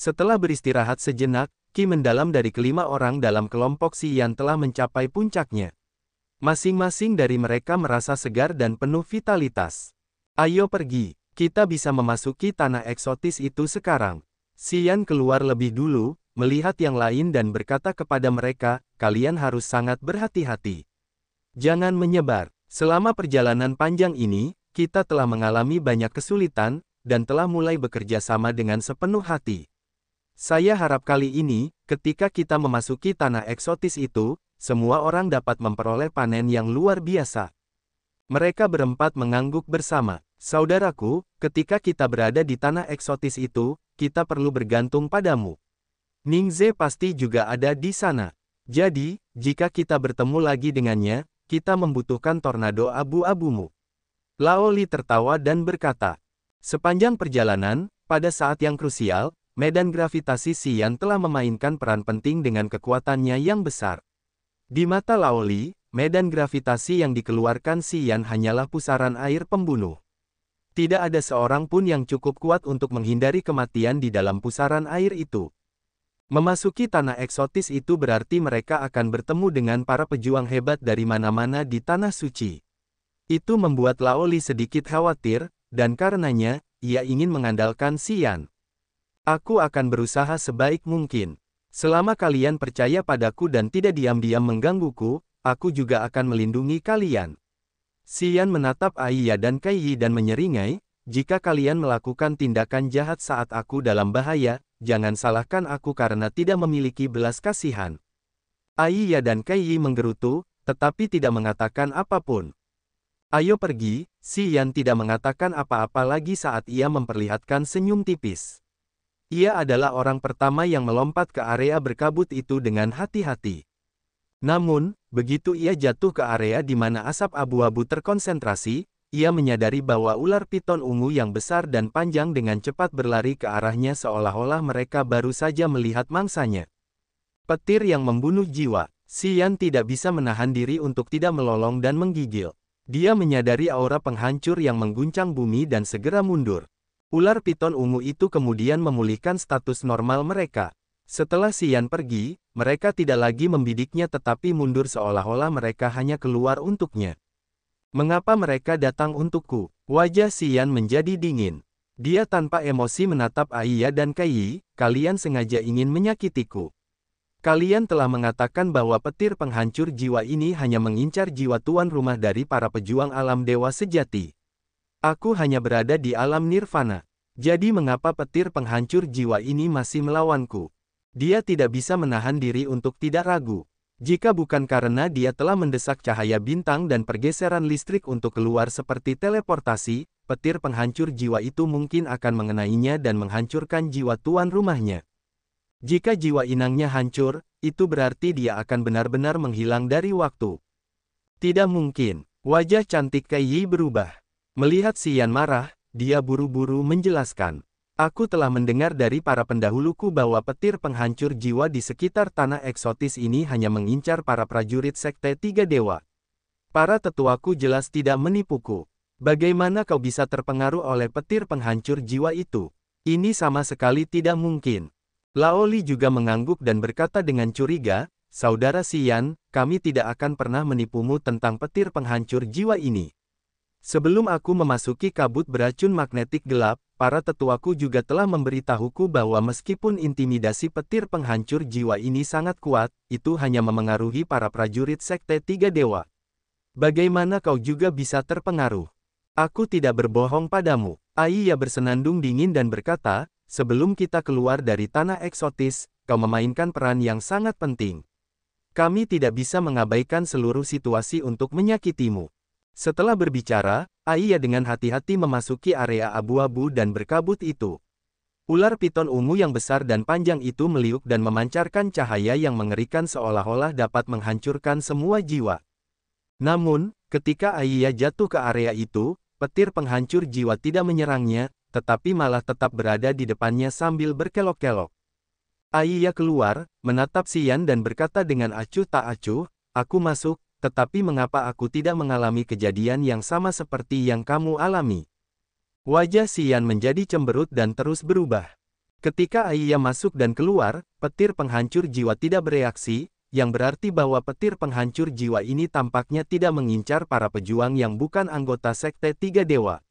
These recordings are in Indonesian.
Setelah beristirahat sejenak, ki mendalam dari kelima orang dalam kelompok Xian telah mencapai puncaknya. Masing-masing dari mereka merasa segar dan penuh vitalitas. Ayo pergi, kita bisa memasuki tanah eksotis itu sekarang. Xian keluar lebih dulu, melihat yang lain dan berkata kepada mereka, kalian harus sangat berhati-hati. Jangan menyebar. Selama perjalanan panjang ini, kita telah mengalami banyak kesulitan, dan telah mulai bekerja sama dengan sepenuh hati. Saya harap kali ini, ketika kita memasuki tanah eksotis itu, semua orang dapat memperoleh panen yang luar biasa. Mereka berempat mengangguk bersama. Saudaraku, ketika kita berada di tanah eksotis itu, kita perlu bergantung padamu. Ningze pasti juga ada di sana. Jadi, jika kita bertemu lagi dengannya, kita membutuhkan tornado abu-abumu. Lao Li tertawa dan berkata, sepanjang perjalanan, pada saat yang krusial, medan gravitasi Xian telah memainkan peran penting dengan kekuatannya yang besar. Di mata Lao Li, medan gravitasi yang dikeluarkan Xian hanyalah pusaran air pembunuh. Tidak ada seorang pun yang cukup kuat untuk menghindari kematian di dalam pusaran air itu. Memasuki tanah eksotis itu berarti mereka akan bertemu dengan para pejuang hebat dari mana-mana di tanah suci. Itu membuat Lao Li sedikit khawatir, dan karenanya, ia ingin mengandalkan Xian. Aku akan berusaha sebaik mungkin. Selama kalian percaya padaku dan tidak diam-diam menggangguku, aku juga akan melindungi kalian. Xian menatap Aiya dan Kaiyi dan menyeringai, jika kalian melakukan tindakan jahat saat aku dalam bahaya, jangan salahkan aku karena tidak memiliki belas kasihan. Aiya dan Kaiyi menggerutu, tetapi tidak mengatakan apapun. Ayo pergi, Xian tidak mengatakan apa-apa lagi saat ia memperlihatkan senyum tipis. Ia adalah orang pertama yang melompat ke area berkabut itu dengan hati-hati. Namun, begitu ia jatuh ke area di mana asap abu-abu terkonsentrasi, ia menyadari bahwa ular piton ungu yang besar dan panjang dengan cepat berlari ke arahnya seolah-olah mereka baru saja melihat mangsanya. Petir yang membunuh jiwa. Xian tidak bisa menahan diri untuk tidak melolong dan menggigil. Dia menyadari aura penghancur yang mengguncang bumi dan segera mundur. Ular piton ungu itu kemudian memulihkan status normal mereka. Setelah Xian pergi, mereka tidak lagi membidiknya tetapi mundur seolah-olah mereka hanya keluar untuknya. Mengapa mereka datang untukku? Wajah Xian menjadi dingin. Dia tanpa emosi menatap Aiya dan Kaiyi, kalian sengaja ingin menyakitiku. Kalian telah mengatakan bahwa petir penghancur jiwa ini hanya mengincar jiwa tuan rumah dari para pejuang alam dewa sejati. Aku hanya berada di alam nirvana. Jadi mengapa petir penghancur jiwa ini masih melawanku? Dia tidak bisa menahan diri untuk tidak ragu. Jika bukan karena dia telah mendesak cahaya bintang dan pergeseran listrik untuk keluar seperti teleportasi, petir penghancur jiwa itu mungkin akan mengenainya dan menghancurkan jiwa tuan rumahnya. Jika jiwa inangnya hancur, itu berarti dia akan benar-benar menghilang dari waktu. Tidak mungkin. Wajah cantik Kaiyi berubah. Melihat Xian marah, dia buru-buru menjelaskan. Aku telah mendengar dari para pendahuluku bahwa petir penghancur jiwa di sekitar tanah eksotis ini hanya mengincar para prajurit sekte tiga dewa. Para tetuaku jelas tidak menipuku. Bagaimana kau bisa terpengaruh oleh petir penghancur jiwa itu? Ini sama sekali tidak mungkin. Lao Li juga mengangguk dan berkata dengan curiga, Saudara Xian, kami tidak akan pernah menipumu tentang petir penghancur jiwa ini. Sebelum aku memasuki kabut beracun magnetik gelap, para tetuaku juga telah memberitahuku bahwa meskipun intimidasi petir penghancur jiwa ini sangat kuat, itu hanya memengaruhi para prajurit sekte tiga dewa. Bagaimana kau juga bisa terpengaruh? Aku tidak berbohong padamu. Aiya bersenandung dingin dan berkata, sebelum kita keluar dari tanah eksotis, kau memainkan peran yang sangat penting. Kami tidak bisa mengabaikan seluruh situasi untuk menyakitimu. Setelah berbicara, Aiya dengan hati-hati memasuki area abu-abu dan berkabut itu. Ular piton ungu yang besar dan panjang itu meliuk dan memancarkan cahaya yang mengerikan seolah-olah dapat menghancurkan semua jiwa. Namun, ketika Aiya jatuh ke area itu, petir penghancur jiwa tidak menyerangnya, tetapi malah tetap berada di depannya sambil berkelok-kelok. Aiya keluar, menatap Xian dan berkata dengan acuh tak acuh, aku masuk. Tetapi mengapa aku tidak mengalami kejadian yang sama seperti yang kamu alami? Wajah Xian menjadi cemberut dan terus berubah. Ketika Aiya masuk dan keluar, petir penghancur jiwa tidak bereaksi, yang berarti bahwa petir penghancur jiwa ini tampaknya tidak mengincar para pejuang yang bukan anggota Sekte Tiga Dewa.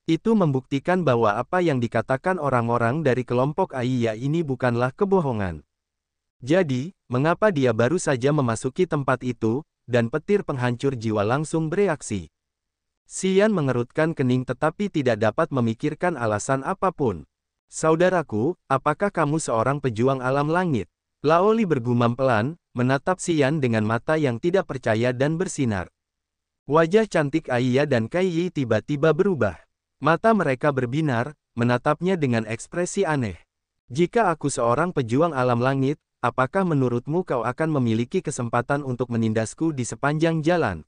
Itu membuktikan bahwa apa yang dikatakan orang-orang dari kelompok Aiya ini bukanlah kebohongan. Jadi, mengapa dia baru saja memasuki tempat itu, dan petir penghancur jiwa langsung bereaksi? Xian mengerutkan kening tetapi tidak dapat memikirkan alasan apapun. Saudaraku, apakah kamu seorang pejuang alam langit? Lao Li bergumam pelan, menatap Xian dengan mata yang tidak percaya dan bersinar. Wajah cantik Aiya dan Kai Yi tiba-tiba berubah. Mata mereka berbinar, menatapnya dengan ekspresi aneh. Jika aku seorang pejuang alam langit, apakah menurutmu kau akan memiliki kesempatan untuk menindasku di sepanjang jalan?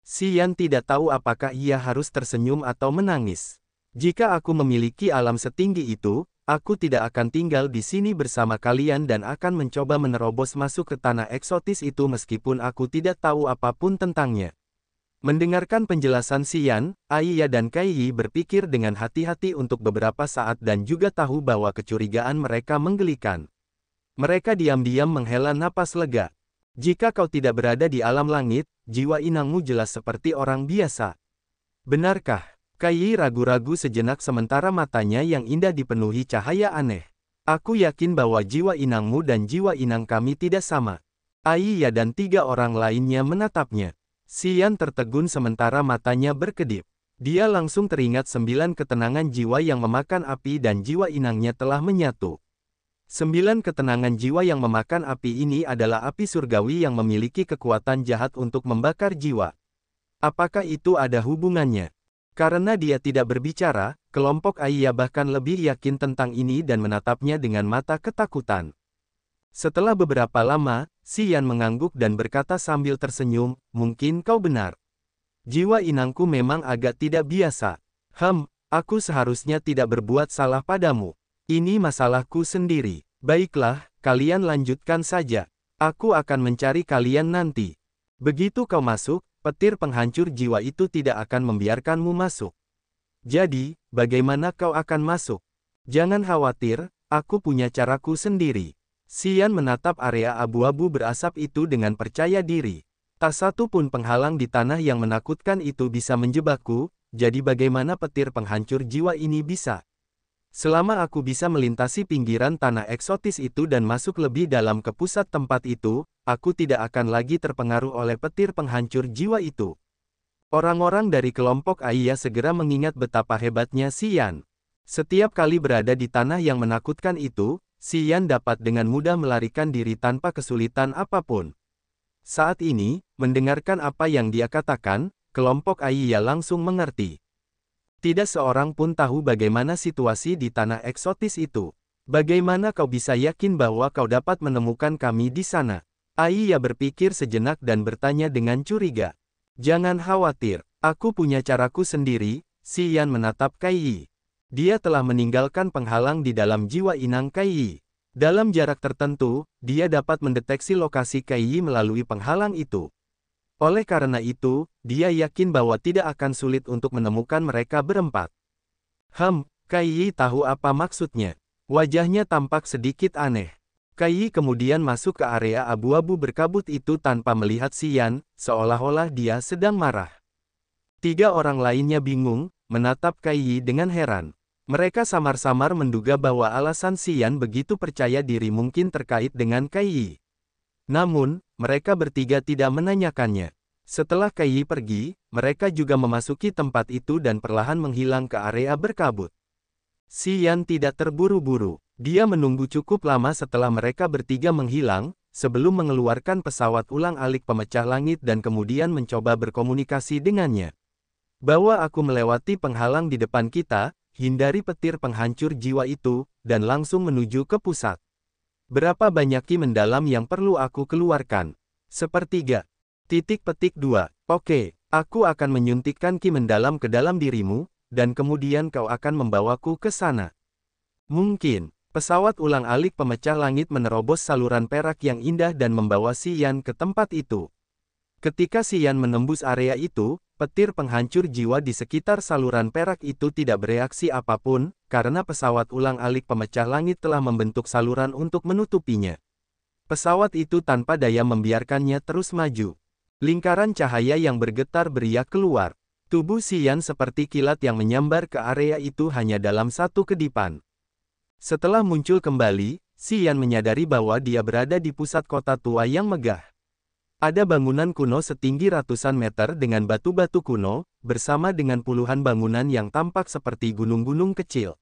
Xian tidak tahu apakah ia harus tersenyum atau menangis. Jika aku memiliki alam setinggi itu, aku tidak akan tinggal di sini bersama kalian dan akan mencoba menerobos masuk ke tanah eksotis itu meskipun aku tidak tahu apapun tentangnya. Mendengarkan penjelasan Xian, Aiya dan Kai Yi berpikir dengan hati-hati untuk beberapa saat dan juga tahu bahwa kecurigaan mereka menggelikan. Mereka diam-diam menghela napas lega. Jika kau tidak berada di alam langit, jiwa inangmu jelas seperti orang biasa. Benarkah? Kai Yi ragu-ragu sejenak sementara matanya yang indah dipenuhi cahaya aneh. Aku yakin bahwa jiwa inangmu dan jiwa inang kami tidak sama. Aiya dan 3 orang lainnya menatapnya. Xian tertegun sementara matanya berkedip. Dia langsung teringat 9 ketenangan jiwa yang memakan api dan jiwa inangnya telah menyatu. 9 ketenangan jiwa yang memakan api ini adalah api surgawi yang memiliki kekuatan jahat untuk membakar jiwa. Apakah itu ada hubungannya? Karena dia tidak berbicara, kelompok Aiya bahkan lebih yakin tentang ini dan menatapnya dengan mata ketakutan. Setelah beberapa lama, Xian mengangguk dan berkata sambil tersenyum, mungkin kau benar. Jiwa inangku memang agak tidak biasa. Aku seharusnya tidak berbuat salah padamu. Ini masalahku sendiri. Baiklah, kalian lanjutkan saja. Aku akan mencari kalian nanti. Begitu kau masuk, petir penghancur jiwa itu tidak akan membiarkanmu masuk. Jadi, bagaimana kau akan masuk? Jangan khawatir, aku punya caraku sendiri. Xian menatap area abu-abu berasap itu dengan percaya diri. Tak satu pun penghalang di tanah yang menakutkan itu bisa menjebakku, jadi bagaimana petir penghancur jiwa ini bisa? Selama aku bisa melintasi pinggiran tanah eksotis itu dan masuk lebih dalam ke pusat tempat itu, aku tidak akan lagi terpengaruh oleh petir penghancur jiwa itu. Orang-orang dari kelompok Aiya segera mengingat betapa hebatnya Xian. Setiap kali berada di tanah yang menakutkan itu, Xian dapat dengan mudah melarikan diri tanpa kesulitan apapun. Saat ini, mendengarkan apa yang dia katakan, kelompok Aiya langsung mengerti. Tidak seorang pun tahu bagaimana situasi di tanah eksotis itu. Bagaimana kau bisa yakin bahwa kau dapat menemukan kami di sana? Aiya berpikir sejenak dan bertanya dengan curiga. Jangan khawatir, aku punya caraku sendiri. Xian menatap Kai Yi. Dia telah meninggalkan penghalang di dalam jiwa inang Kai Yi. Dalam jarak tertentu, dia dapat mendeteksi lokasi Kai Yi melalui penghalang itu. Oleh karena itu, dia yakin bahwa tidak akan sulit untuk menemukan mereka berempat. Kai Yi tahu apa maksudnya. Wajahnya tampak sedikit aneh. Kai Yi kemudian masuk ke area abu-abu berkabut itu tanpa melihat Xian, seolah-olah dia sedang marah. 3 orang lainnya bingung, menatap Kai Yi dengan heran. Mereka samar-samar menduga bahwa alasan Xian begitu percaya diri mungkin terkait dengan Kai Yi. Namun, mereka bertiga tidak menanyakannya. Setelah Kai Yi pergi, mereka juga memasuki tempat itu dan perlahan menghilang ke area berkabut. Xian tidak terburu-buru. Dia menunggu cukup lama setelah mereka bertiga menghilang, sebelum mengeluarkan pesawat ulang-alik pemecah langit dan kemudian mencoba berkomunikasi dengannya. Bahwa aku melewati penghalang di depan kita, hindari petir penghancur jiwa itu, dan langsung menuju ke pusat. Berapa banyak ki mendalam yang perlu aku keluarkan? Sepertiga. _2. Oke, aku akan menyuntikkan ki mendalam ke dalam dirimu, dan kemudian kau akan membawaku ke sana. Mungkin, pesawat ulang-alik pemecah langit menerobos saluran perak yang indah dan membawa Xian ke tempat itu. Ketika Xian menembus area itu, petir penghancur jiwa di sekitar saluran perak itu tidak bereaksi apapun, karena pesawat ulang-alik pemecah langit telah membentuk saluran untuk menutupinya. Pesawat itu tanpa daya membiarkannya terus maju. Lingkaran cahaya yang bergetar beriak keluar. Tubuh Xian seperti kilat yang menyambar ke area itu hanya dalam satu kedipan. Setelah muncul kembali, Xian menyadari bahwa dia berada di pusat kota tua yang megah. Ada bangunan kuno setinggi ratusan meter dengan batu-batu kuno, bersama dengan puluhan bangunan yang tampak seperti gunung-gunung kecil.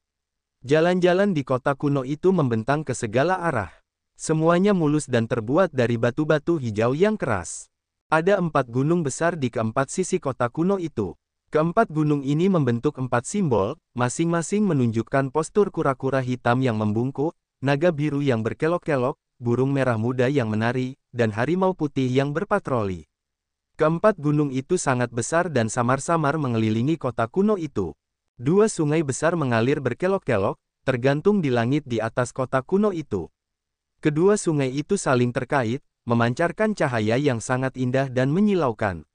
Jalan-jalan di kota kuno itu membentang ke segala arah. Semuanya mulus dan terbuat dari batu-batu hijau yang keras. Ada 4 gunung besar di keempat sisi kota kuno itu. Keempat gunung ini membentuk 4 simbol, masing-masing menunjukkan postur kura-kura hitam yang membungkuk, naga biru yang berkelok-kelok, burung merah muda yang menari, dan harimau putih yang berpatroli. Keempat gunung itu sangat besar dan samar-samar mengelilingi kota kuno itu. 2 sungai besar mengalir berkelok-kelok, tergantung di langit di atas kota kuno itu. Kedua sungai itu saling terkait, memancarkan cahaya yang sangat indah dan menyilaukan.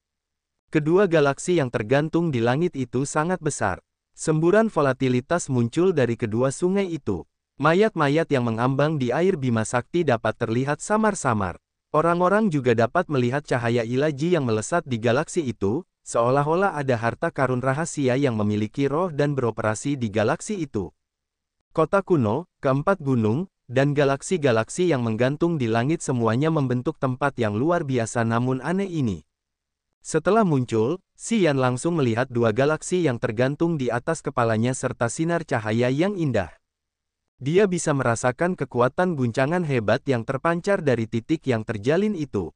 Kedua galaksi yang tergantung di langit itu sangat besar. Semburan volatilitas muncul dari kedua sungai itu. Mayat-mayat yang mengambang di air Bima Sakti dapat terlihat samar-samar. Orang-orang juga dapat melihat cahaya ilaji yang melesat di galaksi itu, seolah-olah ada harta karun rahasia yang memiliki roh dan beroperasi di galaksi itu. Kota kuno, keempat gunung, dan galaksi-galaksi yang menggantung di langit semuanya membentuk tempat yang luar biasa namun aneh ini. Setelah muncul, Xian langsung melihat 2 galaksi yang tergantung di atas kepalanya serta sinar cahaya yang indah. Dia bisa merasakan kekuatan guncangan hebat yang terpancar dari titik yang terjalin itu.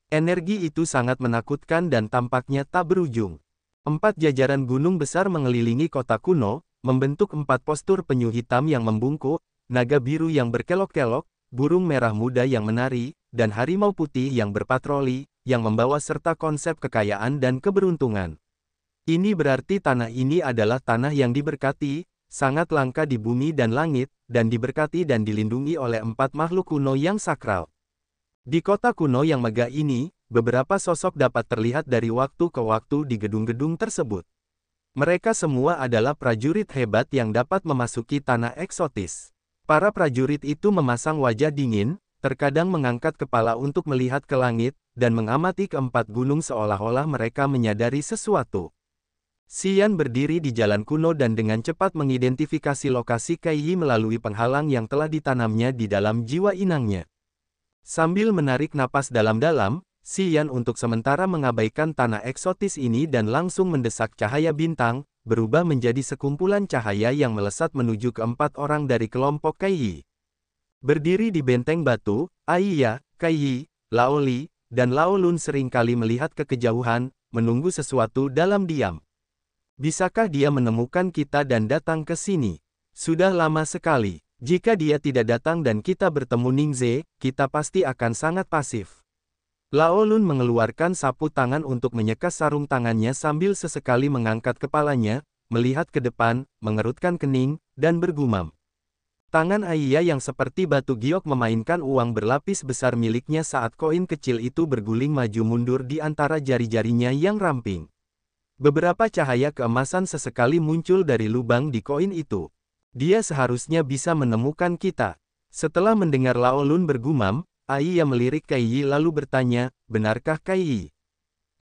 Energi itu sangat menakutkan dan tampaknya tak berujung. 4 jajaran gunung besar mengelilingi kota kuno, membentuk 4 postur penyu hitam yang membungkuk, naga biru yang berkelok-kelok, burung merah muda yang menari, dan harimau putih yang berpatroli, yang membawa serta konsep kekayaan dan keberuntungan. Ini berarti tanah ini adalah tanah yang diberkati, sangat langka di bumi dan langit, dan diberkati dan dilindungi oleh 4 makhluk kuno yang sakral. Di kota kuno yang megah ini, beberapa sosok dapat terlihat dari waktu ke waktu di gedung-gedung tersebut. Mereka semua adalah prajurit hebat yang dapat memasuki tanah eksotis. Para prajurit itu memasang wajah dingin, terkadang mengangkat kepala untuk melihat ke langit, dan mengamati keempat gunung seolah-olah mereka menyadari sesuatu. Xian berdiri di jalan kuno dan dengan cepat mengidentifikasi lokasi Kaiyi melalui penghalang yang telah ditanamnya di dalam jiwa inangnya. Sambil menarik napas dalam-dalam, Xian untuk sementara mengabaikan tanah eksotis ini dan langsung mendesak cahaya bintang, berubah menjadi sekumpulan cahaya yang melesat menuju ke 4 orang dari kelompok Kaiyi. Berdiri di benteng batu, Aiya, Kaiyi, Laoli, dan Laolun seringkali melihat ke kejauhan, menunggu sesuatu dalam diam. Bisakah dia menemukan kita dan datang ke sini? Sudah lama sekali. Jika dia tidak datang dan kita bertemu Ningze, kita pasti akan sangat pasif. Laolun mengeluarkan sapu tangan untuk menyekas sarung tangannya sambil sesekali mengangkat kepalanya, melihat ke depan, mengerutkan kening, dan bergumam. Tangan Aiya yang seperti batu giok memainkan uang berlapis besar miliknya saat koin kecil itu berguling maju mundur di antara jari-jarinya yang ramping. Beberapa cahaya keemasan sesekali muncul dari lubang di koin itu. Dia seharusnya bisa menemukan kita. Setelah mendengar Laolun bergumam, Aiya melirik Kaiyi lalu bertanya, benarkah Kaiyi?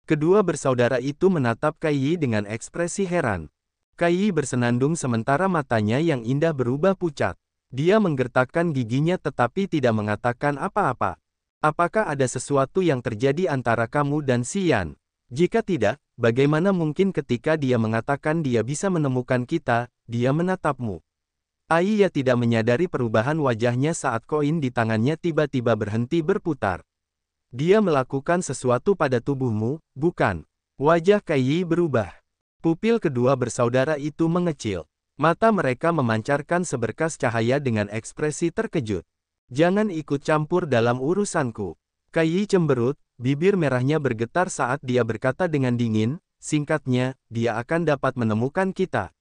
Kedua bersaudara itu menatap Kaiyi dengan ekspresi heran. Kaiyi bersenandung sementara matanya yang indah berubah pucat. Dia menggertakkan giginya tetapi tidak mengatakan apa-apa. Apakah ada sesuatu yang terjadi antara kamu dan Xian? Jika tidak, bagaimana mungkin ketika dia mengatakan dia bisa menemukan kita, dia menatapmu? Aiya tidak menyadari perubahan wajahnya saat koin di tangannya tiba-tiba berhenti berputar. Dia melakukan sesuatu pada tubuhmu, bukan? Wajah Kaiyi berubah. Pupil kedua bersaudara itu mengecil. Mata mereka memancarkan seberkas cahaya dengan ekspresi terkejut. Jangan ikut campur dalam urusanku. Kaiyi cemberut, bibir merahnya bergetar saat dia berkata dengan dingin, singkatnya, dia akan dapat menemukan kita.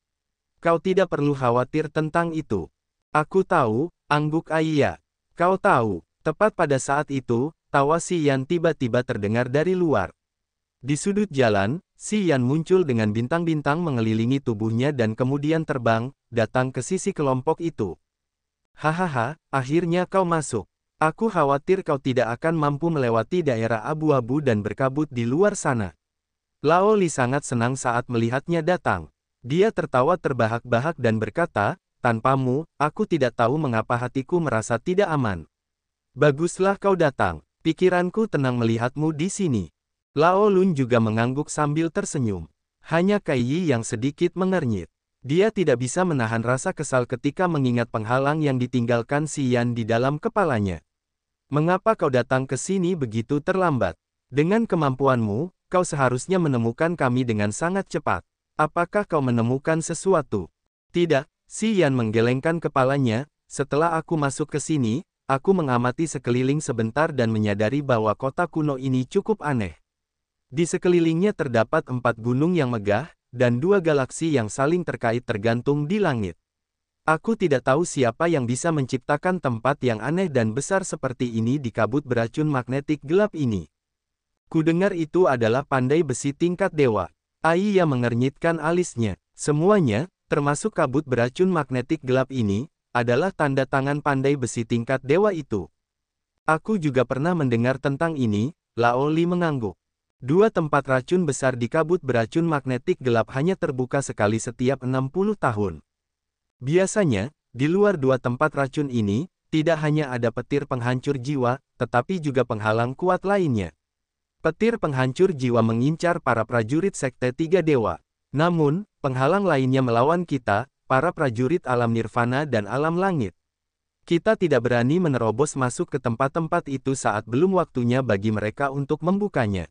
Kau tidak perlu khawatir tentang itu. Aku tahu, angguk Aiya. Kau tahu, tepat pada saat itu, tawa Xian tiba-tiba terdengar dari luar. Di sudut jalan, Si Yan muncul dengan bintang-bintang mengelilingi tubuhnya dan kemudian terbang, datang ke sisi kelompok itu. Hahaha, akhirnya kau masuk. Aku khawatir kau tidak akan mampu melewati daerah abu-abu dan berkabut di luar sana. Lao Li sangat senang saat melihatnya datang. Dia tertawa terbahak-bahak dan berkata, tanpamu, aku tidak tahu mengapa hatiku merasa tidak aman. Baguslah kau datang. Pikiranku tenang melihatmu di sini. Lao Lun juga mengangguk sambil tersenyum. Hanya Kai Yi yang sedikit mengernyit. Dia tidak bisa menahan rasa kesal ketika mengingat penghalang yang ditinggalkan Si Yan di dalam kepalanya. Mengapa kau datang ke sini begitu terlambat? Dengan kemampuanmu, kau seharusnya menemukan kami dengan sangat cepat. Apakah kau menemukan sesuatu? Tidak, Si Yan menggelengkan kepalanya. Setelah aku masuk ke sini, aku mengamati sekeliling sebentar dan menyadari bahwa kota kuno ini cukup aneh. Di sekelilingnya terdapat 4 gunung yang megah, dan 2 galaksi yang saling terkait tergantung di langit. Aku tidak tahu siapa yang bisa menciptakan tempat yang aneh dan besar seperti ini di kabut beracun magnetik gelap ini. Kudengar itu adalah pandai besi tingkat dewa. Aiya mengernyitkan alisnya. Semuanya, termasuk kabut beracun magnetik gelap ini, adalah tanda tangan pandai besi tingkat dewa itu. Aku juga pernah mendengar tentang ini, Lao Li mengangguk. 2 tempat racun besar di kabut beracun magnetik gelap hanya terbuka sekali setiap 60 tahun. Biasanya, di luar 2 tempat racun ini, tidak hanya ada petir penghancur jiwa, tetapi juga penghalang kuat lainnya. Petir penghancur jiwa mengincar para prajurit Sekte Tiga Dewa. Namun, penghalang lainnya melawan kita, para prajurit alam nirvana dan alam langit. Kita tidak berani menerobos masuk ke tempat-tempat itu saat belum waktunya bagi mereka untuk membukanya.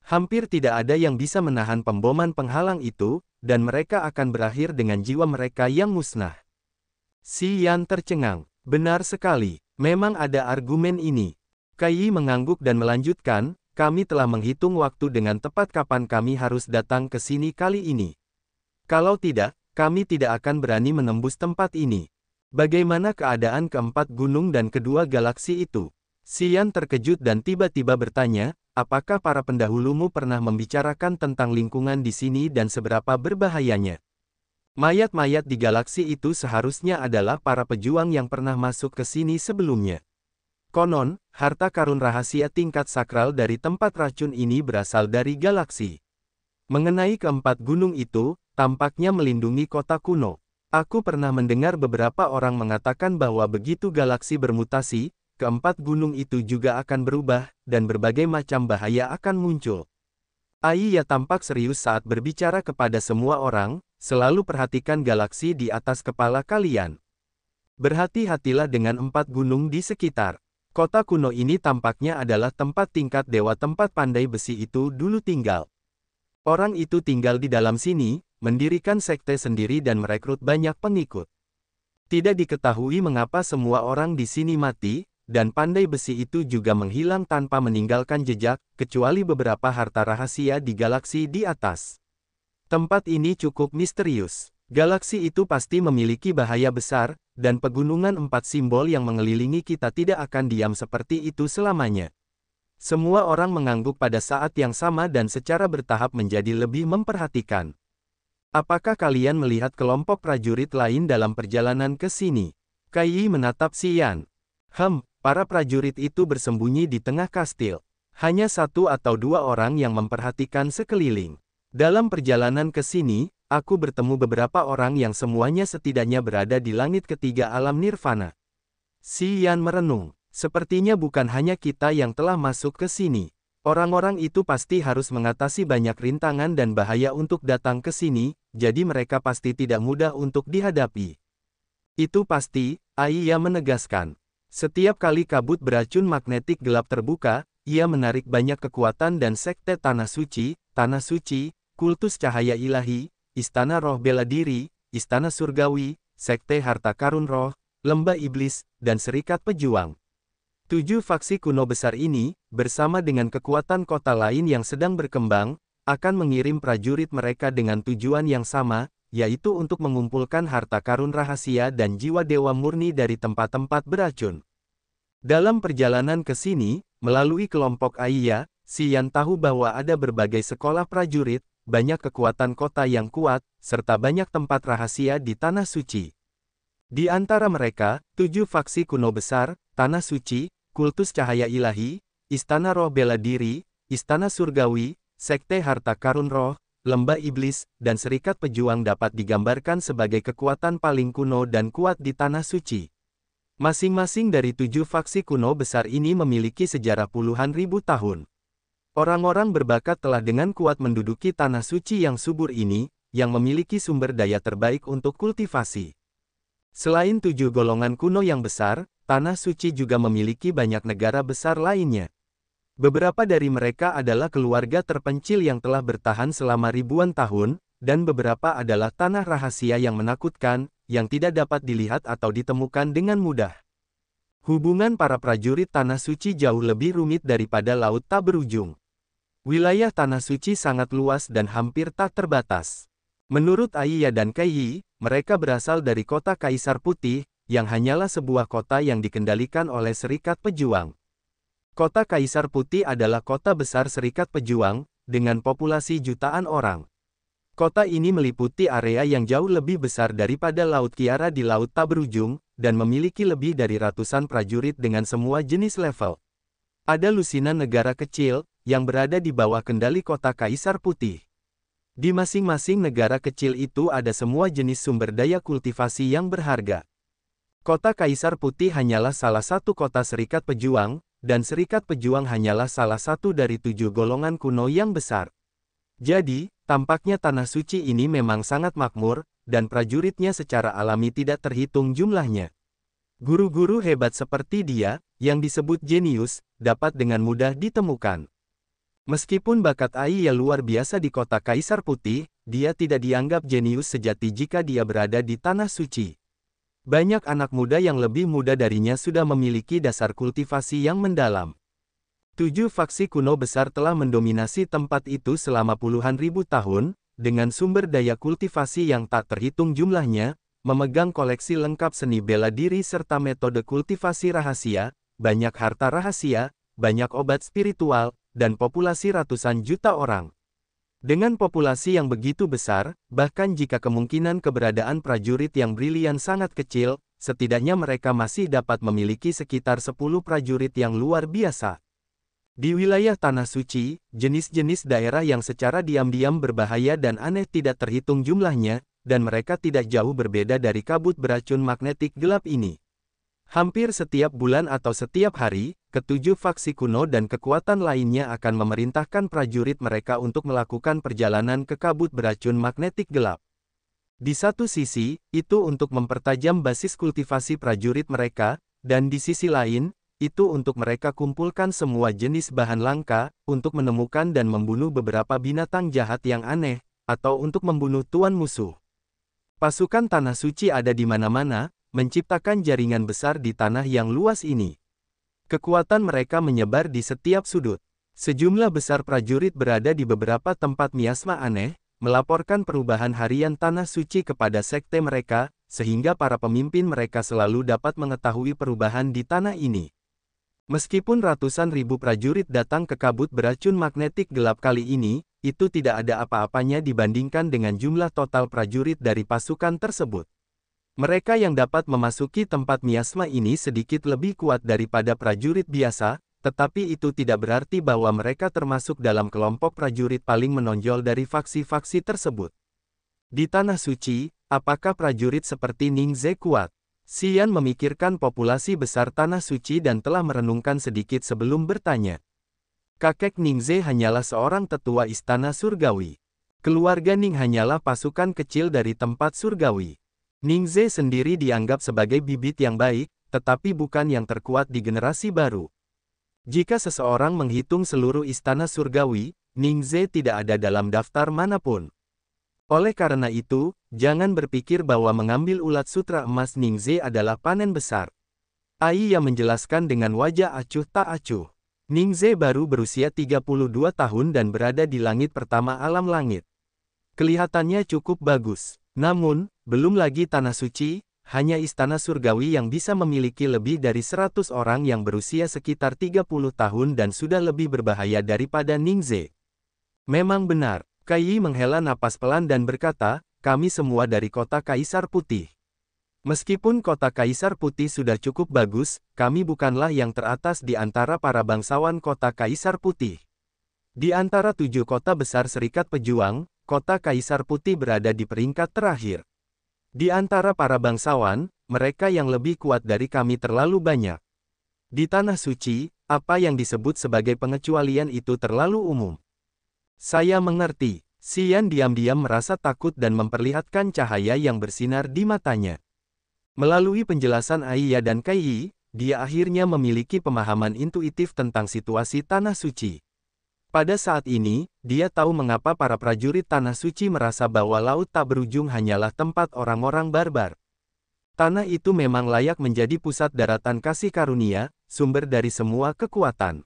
Hampir tidak ada yang bisa menahan pemboman penghalang itu, dan mereka akan berakhir dengan jiwa mereka yang musnah. Si Yan tercengang. Benar sekali, memang ada argumen ini. Kai Yi mengangguk dan melanjutkan, kami telah menghitung waktu dengan tepat kapan kami harus datang ke sini kali ini. Kalau tidak, kami tidak akan berani menembus tempat ini. Bagaimana keadaan keempat gunung dan kedua galaksi itu? Si Yan terkejut dan tiba-tiba bertanya, apakah para pendahulumu pernah membicarakan tentang lingkungan di sini dan seberapa berbahayanya? Mayat-mayat di galaksi itu seharusnya adalah para pejuang yang pernah masuk ke sini sebelumnya. Konon, harta karun rahasia tingkat sakral dari tempat racun ini berasal dari galaksi. Mengenai keempat gunung itu, tampaknya melindungi kota kuno. Aku pernah mendengar beberapa orang mengatakan bahwa begitu galaksi bermutasi, keempat gunung itu juga akan berubah, dan berbagai macam bahaya akan muncul. Aiya tampak serius saat berbicara kepada semua orang, selalu perhatikan galaksi di atas kepala kalian. Berhati-hatilah dengan 4 gunung di sekitar. Kota kuno ini tampaknya adalah tempat tingkat dewa tempat pandai besi itu dulu tinggal. Orang itu tinggal di dalam sini, mendirikan sekte sendiri dan merekrut banyak pengikut. Tidak diketahui mengapa semua orang di sini mati, dan pandai besi itu juga menghilang tanpa meninggalkan jejak, kecuali beberapa harta rahasia di galaksi di atas. Tempat ini cukup misterius. Galaksi itu pasti memiliki bahaya besar, dan pegunungan 4 simbol yang mengelilingi kita tidak akan diam seperti itu selamanya. Semua orang mengangguk pada saat yang sama dan secara bertahap menjadi lebih memperhatikan. Apakah kalian melihat kelompok prajurit lain dalam perjalanan ke sini? Kai Yi menatap Si Yan. Para prajurit itu bersembunyi di tengah kastil. Hanya 1 atau 2 orang yang memperhatikan sekeliling. Dalam perjalanan ke sini, aku bertemu beberapa orang yang semuanya setidaknya berada di langit ketiga alam nirvana. Si Yan merenung. Sepertinya bukan hanya kita yang telah masuk ke sini. Orang-orang itu pasti harus mengatasi banyak rintangan dan bahaya untuk datang ke sini, jadi mereka pasti tidak mudah untuk dihadapi. Itu pasti, Aiya menegaskan. Setiap kali kabut beracun magnetik gelap terbuka, ia menarik banyak kekuatan dan sekte Tanah Suci, Kultus Cahaya Ilahi, Istana Roh Bela Diri, Istana Surgawi, Sekte Harta Karun Roh, Lembah Iblis, dan Serikat Pejuang. 7 faksi kuno besar ini, bersama dengan kekuatan kota lain yang sedang berkembang, akan mengirim prajurit mereka dengan tujuan yang sama, yaitu untuk mengumpulkan harta karun rahasia dan jiwa dewa murni dari tempat-tempat beracun. Dalam perjalanan ke sini, melalui kelompok Aiya, Xian tahu bahwa ada berbagai sekolah prajurit, banyak kekuatan kota yang kuat, serta banyak tempat rahasia di Tanah Suci. Di antara mereka, 7 faksi kuno besar, Tanah Suci, Kultus Cahaya Ilahi, Istana Roh Bela Diri, Istana Surgawi, Sekte Harta Karun Roh, Lembah Iblis, dan Serikat Pejuang dapat digambarkan sebagai kekuatan paling kuno dan kuat di Tanah Suci. Masing-masing dari 7 faksi kuno besar ini memiliki sejarah puluhan ribu tahun. Orang-orang berbakat telah dengan kuat menduduki Tanah Suci yang subur ini, yang memiliki sumber daya terbaik untuk kultivasi. Selain 7 golongan kuno yang besar, Tanah Suci juga memiliki banyak negara besar lainnya. Beberapa dari mereka adalah keluarga terpencil yang telah bertahan selama ribuan tahun, dan beberapa adalah tanah rahasia yang menakutkan, yang tidak dapat dilihat atau ditemukan dengan mudah. Hubungan para prajurit Tanah Suci jauh lebih rumit daripada laut tak berujung. Wilayah Tanah Suci sangat luas dan hampir tak terbatas. Menurut Aiya dan Kaiyi, mereka berasal dari kota Kaisar Putih, yang hanyalah sebuah kota yang dikendalikan oleh Serikat Pejuang. Kota Kaisar Putih adalah kota besar Serikat Pejuang, dengan populasi jutaan orang. Kota ini meliputi area yang jauh lebih besar daripada Laut Kiara di Laut Tak Berujung, dan memiliki lebih dari ratusan prajurit dengan semua jenis level. Ada lusinan negara kecil, yang berada di bawah kendali kota Kaisar Putih. Di masing-masing negara kecil itu ada semua jenis sumber daya kultivasi yang berharga. Kota Kaisar Putih hanyalah salah satu kota Serikat Pejuang, dan Serikat Pejuang hanyalah salah satu dari 7 golongan kuno yang besar. Jadi, tampaknya Tanah Suci ini memang sangat makmur, dan prajuritnya secara alami tidak terhitung jumlahnya. Guru-guru hebat seperti dia, yang disebut jenius, dapat dengan mudah ditemukan. Meskipun bakat Aiya luar biasa di kota Kaisar Putih, dia tidak dianggap jenius sejati jika dia berada di Tanah Suci. Banyak anak muda yang lebih muda darinya sudah memiliki dasar kultivasi yang mendalam. 7 faksi kuno besar telah mendominasi tempat itu selama puluhan ribu tahun, dengan sumber daya kultivasi yang tak terhitung jumlahnya, memegang koleksi lengkap seni bela diri serta metode kultivasi rahasia, banyak harta rahasia, banyak obat spiritual, dan populasi ratusan juta orang. Dengan populasi yang begitu besar, bahkan jika kemungkinan keberadaan prajurit yang brilian sangat kecil, setidaknya mereka masih dapat memiliki sekitar 10 prajurit yang luar biasa. Di wilayah Tanah Suci, jenis-jenis daerah yang secara diam-diam berbahaya dan aneh tidak terhitung jumlahnya, dan mereka tidak jauh berbeda dari kabut beracun magnetik gelap ini. Hampir setiap bulan atau setiap hari, ketujuh faksi kuno dan kekuatan lainnya akan memerintahkan prajurit mereka untuk melakukan perjalanan ke kabut beracun magnetik gelap. Di satu sisi, itu untuk mempertajam basis kultivasi prajurit mereka, dan di sisi lain, itu untuk mereka kumpulkan semua jenis bahan langka, untuk menemukan dan membunuh beberapa binatang jahat yang aneh, atau untuk membunuh tuan musuh. Pasukan Tanah Suci ada di mana-mana, menciptakan jaringan besar di tanah yang luas ini. Kekuatan mereka menyebar di setiap sudut. Sejumlah besar prajurit berada di beberapa tempat miasma aneh, melaporkan perubahan harian Tanah Suci kepada sekte mereka, sehingga para pemimpin mereka selalu dapat mengetahui perubahan di tanah ini. Meskipun ratusan ribu prajurit datang ke kabut beracun magnetik gelap kali ini, itu tidak ada apa-apanya dibandingkan dengan jumlah total prajurit dari pasukan tersebut. Mereka yang dapat memasuki tempat miasma ini sedikit lebih kuat daripada prajurit biasa, tetapi itu tidak berarti bahwa mereka termasuk dalam kelompok prajurit paling menonjol dari faksi-faksi tersebut. Di Tanah Suci, apakah prajurit seperti Ningze kuat? Xian memikirkan populasi besar Tanah Suci dan telah merenungkan sedikit sebelum bertanya. Kakek Ningze hanyalah seorang tetua istana surgawi. Keluarga Ning hanyalah pasukan kecil dari tempat surgawi. Ningze sendiri dianggap sebagai bibit yang baik, tetapi bukan yang terkuat di generasi baru. Jika seseorang menghitung seluruh istana surgawi, Ningze tidak ada dalam daftar manapun. Oleh karena itu, jangan berpikir bahwa mengambil ulat sutra emas Ningze adalah panen besar. Aiya menjelaskan dengan wajah acuh tak acuh. Ningze baru berusia 32 tahun dan berada di langit pertama alam langit. Kelihatannya cukup bagus. Namun, belum lagi Tanah Suci, hanya istana surgawi yang bisa memiliki lebih dari 100 orang yang berusia sekitar 30 tahun dan sudah lebih berbahaya daripada Ningze. Memang benar, Kai Yi menghela napas pelan dan berkata, kami semua dari kota Kaisar Putih. Meskipun kota Kaisar Putih sudah cukup bagus, kami bukanlah yang teratas di antara para bangsawan kota Kaisar Putih. Di antara 7 kota besar Serikat Pejuang, kota Kaisar Putih berada di peringkat terakhir. Di antara para bangsawan, mereka yang lebih kuat dari kami terlalu banyak. Di Tanah Suci, apa yang disebut sebagai pengecualian itu terlalu umum. Saya mengerti. Xian diam-diam merasa takut dan memperlihatkan cahaya yang bersinar di matanya. Melalui penjelasan Aiya dan Kai Yi, dia akhirnya memiliki pemahaman intuitif tentang situasi Tanah Suci. Pada saat ini, dia tahu mengapa para prajurit Tanah Suci merasa bahwa laut tak berujung hanyalah tempat orang-orang barbar. Tanah itu memang layak menjadi pusat daratan kasih karunia, sumber dari semua kekuatan.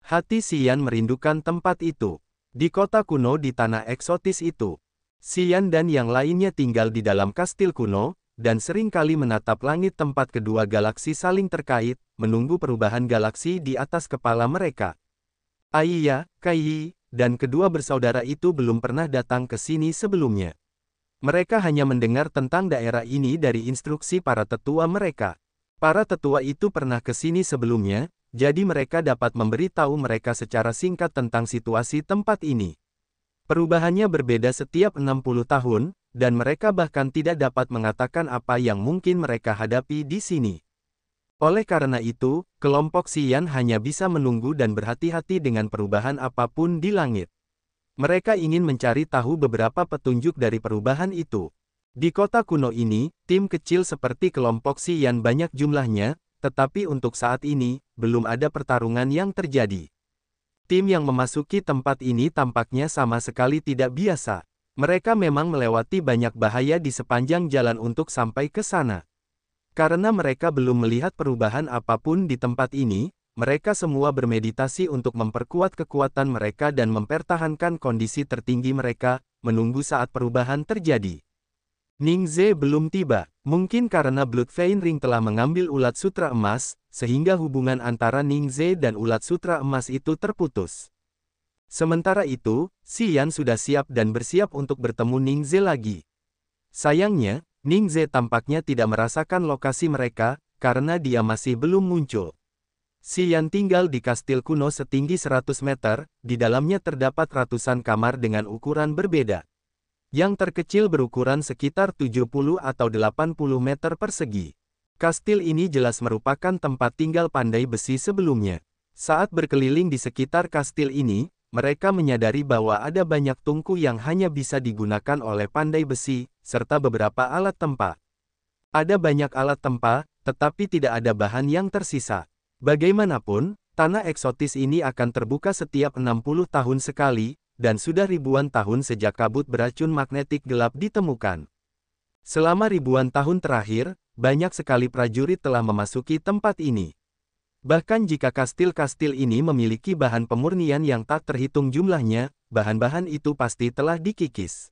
Hati Xian merindukan tempat itu. Di kota kuno di tanah eksotis itu, Xian dan yang lainnya tinggal di dalam kastil kuno, dan sering kali menatap langit tempat kedua galaksi saling terkait, menunggu perubahan galaksi di atas kepala mereka. Aiya, Kai Yi, dan kedua bersaudara itu belum pernah datang ke sini sebelumnya. Mereka hanya mendengar tentang daerah ini dari instruksi para tetua mereka. Para tetua itu pernah ke sini sebelumnya, jadi mereka dapat memberitahu mereka secara singkat tentang situasi tempat ini. Perubahannya berbeda setiap 60 tahun, dan mereka bahkan tidak dapat mengatakan apa yang mungkin mereka hadapi di sini. Oleh karena itu, kelompok Xian hanya bisa menunggu dan berhati-hati dengan perubahan apapun di langit. Mereka ingin mencari tahu beberapa petunjuk dari perubahan itu. Di kota kuno ini, tim kecil seperti kelompok Xian banyak jumlahnya, tetapi untuk saat ini, belum ada pertarungan yang terjadi. Tim yang memasuki tempat ini tampaknya sama sekali tidak biasa. Mereka memang melewati banyak bahaya di sepanjang jalan untuk sampai ke sana. Karena mereka belum melihat perubahan apapun di tempat ini, mereka semua bermeditasi untuk memperkuat kekuatan mereka dan mempertahankan kondisi tertinggi mereka, menunggu saat perubahan terjadi. Ningze belum tiba, mungkin karena Blood Vein Ring telah mengambil ulat sutra emas, sehingga hubungan antara Ningze dan ulat sutra emas itu terputus. Sementara itu, Xian sudah siap dan bersiap untuk bertemu Ningze lagi. Sayangnya, Ningze tampaknya tidak merasakan lokasi mereka, karena dia masih belum muncul. Xian tinggal di kastil kuno setinggi 100 meter, di dalamnya terdapat ratusan kamar dengan ukuran berbeda. Yang terkecil berukuran sekitar 70 atau 80 meter persegi. Kastil ini jelas merupakan tempat tinggal pandai besi sebelumnya. Saat berkeliling di sekitar kastil ini, mereka menyadari bahwa ada banyak tungku yang hanya bisa digunakan oleh pandai besi, serta beberapa alat tempa. Ada banyak alat tempa, tetapi tidak ada bahan yang tersisa. Bagaimanapun, tanah eksotis ini akan terbuka setiap 60 tahun sekali, dan sudah ribuan tahun sejak kabut beracun magnetik gelap ditemukan. Selama ribuan tahun terakhir, banyak sekali prajurit telah memasuki tempat ini. Bahkan jika kastil-kastil ini memiliki bahan pemurnian yang tak terhitung jumlahnya, bahan-bahan itu pasti telah dikikis.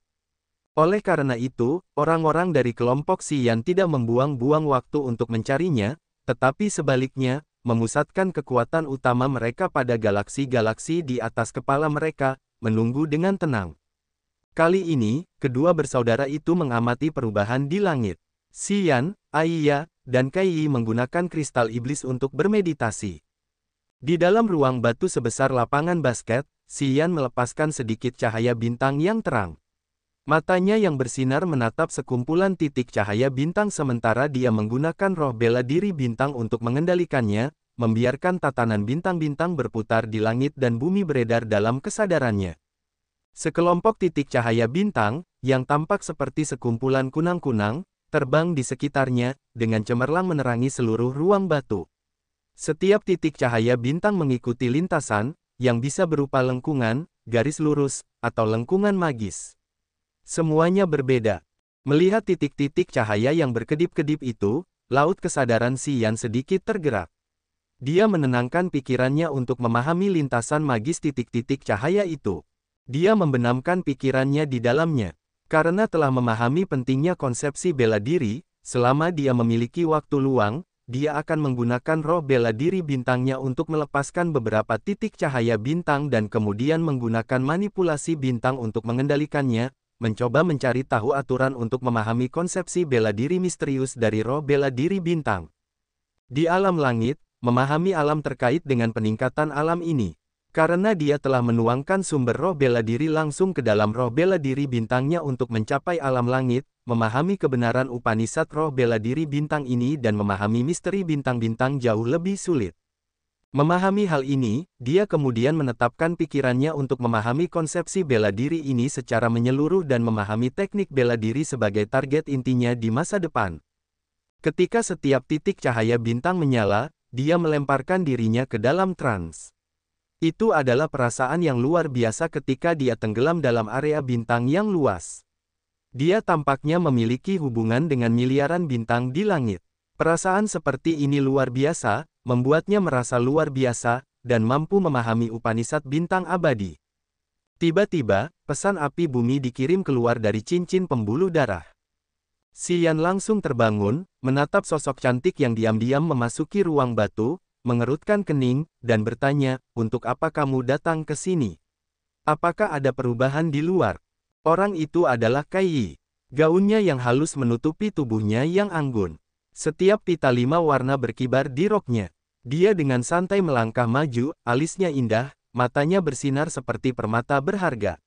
Oleh karena itu, orang-orang dari kelompok Xian tidak membuang-buang waktu untuk mencarinya, tetapi sebaliknya, memusatkan kekuatan utama mereka pada galaksi-galaksi di atas kepala mereka, menunggu dengan tenang. Kali ini, kedua bersaudara itu mengamati perubahan di langit. Xian, Aiya, dan Kai Yi menggunakan kristal iblis untuk bermeditasi. Di dalam ruang batu sebesar lapangan basket, Xian melepaskan sedikit cahaya bintang yang terang. Matanya yang bersinar menatap sekumpulan titik cahaya bintang sementara dia menggunakan roh bela diri bintang untuk mengendalikannya, membiarkan tatanan bintang-bintang berputar di langit dan bumi beredar dalam kesadarannya. Sekelompok titik cahaya bintang, yang tampak seperti sekumpulan kunang-kunang, terbang di sekitarnya, dengan cemerlang menerangi seluruh ruang batu. Setiap titik cahaya bintang mengikuti lintasan, yang bisa berupa lengkungan, garis lurus, atau lengkungan magis. Semuanya berbeda. Melihat titik-titik cahaya yang berkedip-kedip itu, laut kesadaran Xian sedikit tergerak. Dia menenangkan pikirannya untuk memahami lintasan magis titik-titik cahaya itu. Dia membenamkan pikirannya di dalamnya. Karena telah memahami pentingnya konsepsi bela diri, selama dia memiliki waktu luang, dia akan menggunakan roh bela diri bintangnya untuk melepaskan beberapa titik cahaya bintang dan kemudian menggunakan manipulasi bintang untuk mengendalikannya, mencoba mencari tahu aturan untuk memahami konsepsi bela diri misterius dari roh bela diri bintang. Di alam langit, memahami alam terkait dengan peningkatan alam ini. Karena dia telah menuangkan sumber roh bela diri langsung ke dalam roh bela diri bintangnya untuk mencapai alam langit, memahami kebenaran Upanishad roh bela diri bintang ini dan memahami misteri bintang-bintang jauh lebih sulit. Memahami hal ini, dia kemudian menetapkan pikirannya untuk memahami konsepsi bela diri ini secara menyeluruh dan memahami teknik bela diri sebagai target intinya di masa depan. Ketika setiap titik cahaya bintang menyala, dia melemparkan dirinya ke dalam trans. Itu adalah perasaan yang luar biasa ketika dia tenggelam dalam area bintang yang luas. Dia tampaknya memiliki hubungan dengan miliaran bintang di langit. Perasaan seperti ini luar biasa, membuatnya merasa luar biasa, dan mampu memahami Upanishad bintang abadi. Tiba-tiba, pesan api bumi dikirim keluar dari cincin pembuluh darah. Xian langsung terbangun, menatap sosok cantik yang diam-diam memasuki ruang batu, mengerutkan kening, dan bertanya, "Untuk apa kamu datang ke sini? Apakah ada perubahan di luar?" Orang itu adalah Kai Yi. Gaunnya yang halus menutupi tubuhnya yang anggun. Setiap pita 5 warna berkibar di roknya. Dia dengan santai melangkah maju, alisnya indah, matanya bersinar seperti permata berharga.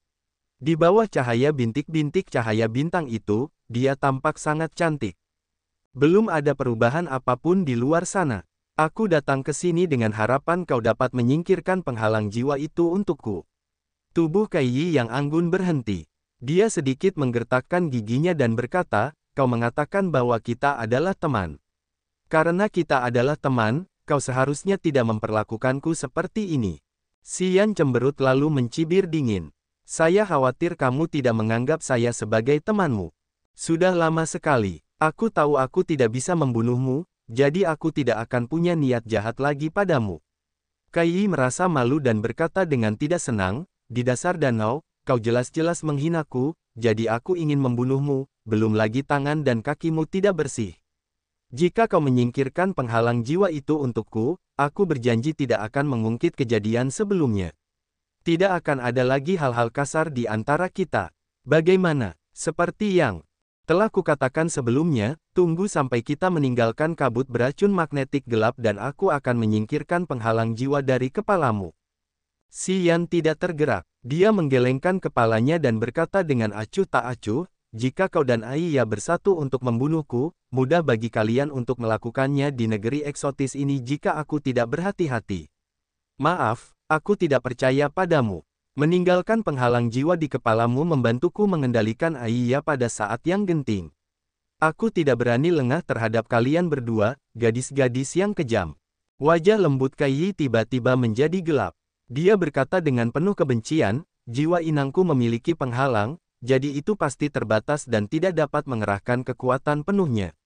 Di bawah cahaya bintik-bintik cahaya bintang itu, dia tampak sangat cantik. Belum ada perubahan apapun di luar sana. Aku datang ke sini dengan harapan kau dapat menyingkirkan penghalang jiwa itu untukku. Tubuh Kai Yi yang anggun berhenti. Dia sedikit menggertakkan giginya dan berkata, "Kau mengatakan bahwa kita adalah teman. Karena kita adalah teman, kau seharusnya tidak memperlakukanku seperti ini." Xian cemberut lalu mencibir dingin. "Saya khawatir kamu tidak menganggap saya sebagai temanmu. Sudah lama sekali. Aku tahu aku tidak bisa membunuhmu, jadi aku tidak akan punya niat jahat lagi padamu." Kai Yi merasa malu dan berkata dengan tidak senang, "Di dasar danau, kau jelas-jelas menghinaku, jadi aku ingin membunuhmu, belum lagi tangan dan kakimu tidak bersih. Jika kau menyingkirkan penghalang jiwa itu untukku, aku berjanji tidak akan mengungkit kejadian sebelumnya. Tidak akan ada lagi hal-hal kasar di antara kita. Bagaimana? Seperti yang telah kukatakan sebelumnya, tunggu sampai kita meninggalkan kabut beracun magnetik gelap dan aku akan menyingkirkan penghalang jiwa dari kepalamu." Xian tidak tergerak. Dia menggelengkan kepalanya dan berkata dengan acuh tak acuh, "Jika kau dan Aiya bersatu untuk membunuhku, mudah bagi kalian untuk melakukannya di negeri eksotis ini jika aku tidak berhati-hati. Maaf, aku tidak percaya padamu. Meninggalkan penghalang jiwa di kepalamu membantuku mengendalikan Aiya pada saat yang genting. Aku tidak berani lengah terhadap kalian berdua, gadis-gadis yang kejam." Wajah lembut Kai Yi tiba-tiba menjadi gelap. Dia berkata dengan penuh kebencian, "Jiwa inangku memiliki penghalang, jadi itu pasti terbatas dan tidak dapat mengerahkan kekuatan penuhnya.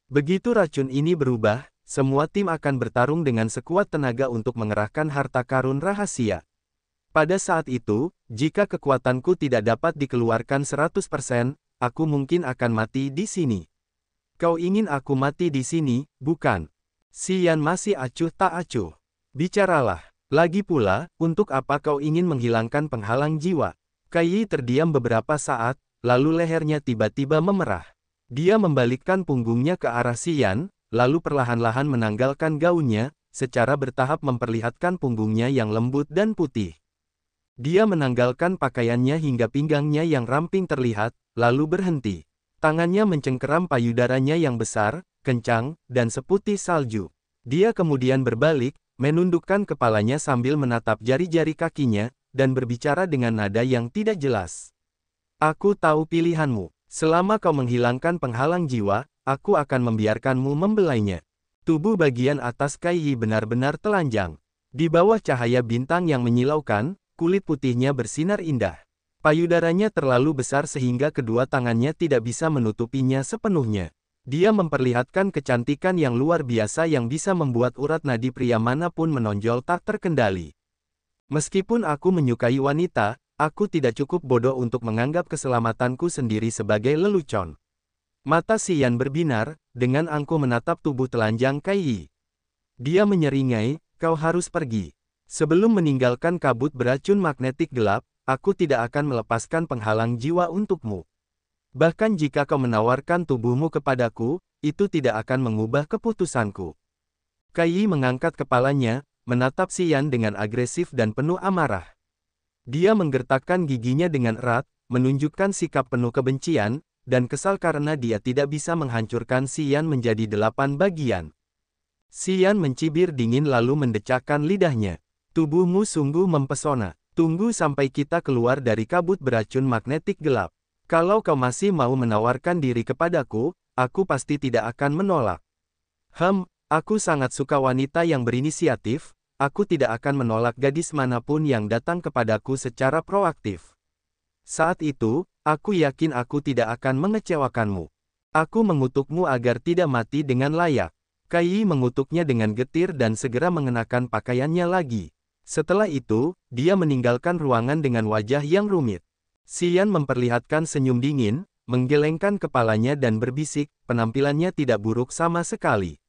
Begitu racun ini berubah, semua tim akan bertarung dengan sekuat tenaga untuk mengerahkan harta karun rahasia. Pada saat itu, jika kekuatanku tidak dapat dikeluarkan 100%, aku mungkin akan mati di sini. Kau ingin aku mati di sini, bukan?" Xian masih acuh tak acuh. "Bicaralah. Lagi pula, untuk apa kau ingin menghilangkan penghalang jiwa?" Kai Yi terdiam beberapa saat, lalu lehernya tiba-tiba memerah. Dia membalikkan punggungnya ke arah Xian, lalu perlahan-lahan menanggalkan gaunnya, secara bertahap memperlihatkan punggungnya yang lembut dan putih. Dia menanggalkan pakaiannya hingga pinggangnya yang ramping terlihat, lalu berhenti. Tangannya mencengkeram payudaranya yang besar, kencang, dan seputih salju. Dia kemudian berbalik, menundukkan kepalanya sambil menatap jari-jari kakinya, dan berbicara dengan nada yang tidak jelas. "Aku tahu pilihanmu. Selama kau menghilangkan penghalang jiwa, aku akan membiarkanmu membelainya." Tubuh bagian atas Kai Yi benar-benar telanjang. Di bawah cahaya bintang yang menyilaukan, kulit putihnya bersinar indah. Payudaranya terlalu besar sehingga kedua tangannya tidak bisa menutupinya sepenuhnya. Dia memperlihatkan kecantikan yang luar biasa yang bisa membuat urat nadi pria manapun menonjol tak terkendali. "Meskipun aku menyukai wanita, aku tidak cukup bodoh untuk menganggap keselamatanku sendiri sebagai lelucon. Mata Xian berbinar, dengan angkuh menatap tubuh telanjang Kai Yi. Dia menyeringai, kau harus pergi. Sebelum meninggalkan kabut beracun magnetik gelap, aku tidak akan melepaskan penghalang jiwa untukmu. Bahkan jika kau menawarkan tubuhmu kepadaku, itu tidak akan mengubah keputusanku. Kai Yi mengangkat kepalanya, menatap Xian dengan agresif dan penuh amarah. Dia menggertakkan giginya dengan erat, menunjukkan sikap penuh kebencian, dan kesal karena dia tidak bisa menghancurkan Xian menjadi 8 bagian. Xian mencibir dingin lalu mendecakkan lidahnya. Tubuhmu sungguh mempesona. Tunggu sampai kita keluar dari kabut beracun magnetik gelap. Kalau kau masih mau menawarkan diri kepadaku, aku pasti tidak akan menolak. Aku sangat suka wanita yang berinisiatif, aku tidak akan menolak gadis manapun yang datang kepadaku secara proaktif. Saat itu, aku yakin aku tidak akan mengecewakanmu. Aku mengutukmu agar tidak mati dengan layak. Kai Yi mengutuknya dengan getir dan segera mengenakan pakaiannya lagi. Setelah itu, dia meninggalkan ruangan dengan wajah yang rumit. Xian memperlihatkan senyum dingin, menggelengkan kepalanya dan berbisik, penampilannya tidak buruk sama sekali.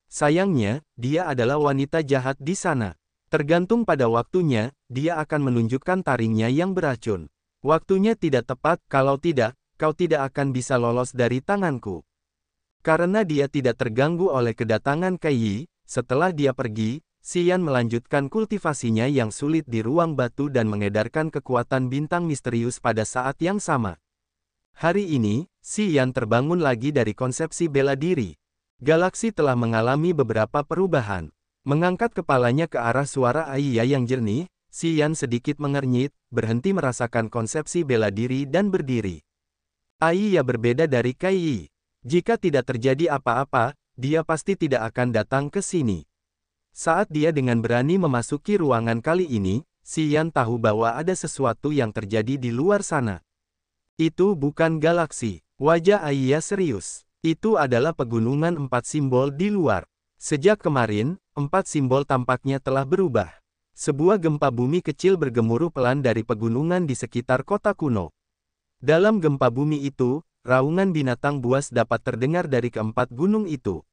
Sayangnya, dia adalah wanita jahat di sana. Tergantung pada waktunya, dia akan menunjukkan taringnya yang beracun. Waktunya tidak tepat, kalau tidak, kau tidak akan bisa lolos dari tanganku. Karena dia tidak terganggu oleh kedatangan Kai Yi, setelah dia pergi, Xian melanjutkan kultivasinya yang sulit di ruang batu dan mengedarkan kekuatan bintang misterius pada saat yang sama. Hari ini, Xian terbangun lagi dari konsepsi bela diri. Galaksi telah mengalami beberapa perubahan. Mengangkat kepalanya ke arah suara Aiya yang jernih, Xian sedikit mengernyit, berhenti merasakan konsepsi bela diri dan berdiri. Aiya berbeda dari Kai Yi. Jika tidak terjadi apa-apa, dia pasti tidak akan datang ke sini. Saat dia dengan berani memasuki ruangan kali ini, Xian tahu bahwa ada sesuatu yang terjadi di luar sana. Itu bukan galaksi. Wajah Aiya serius. Itu adalah pegunungan 4 simbol di luar. Sejak kemarin, 4 simbol tampaknya telah berubah. Sebuah gempa bumi kecil bergemuruh pelan dari pegunungan di sekitar kota kuno. Dalam gempa bumi itu, raungan binatang buas dapat terdengar dari keempat gunung itu.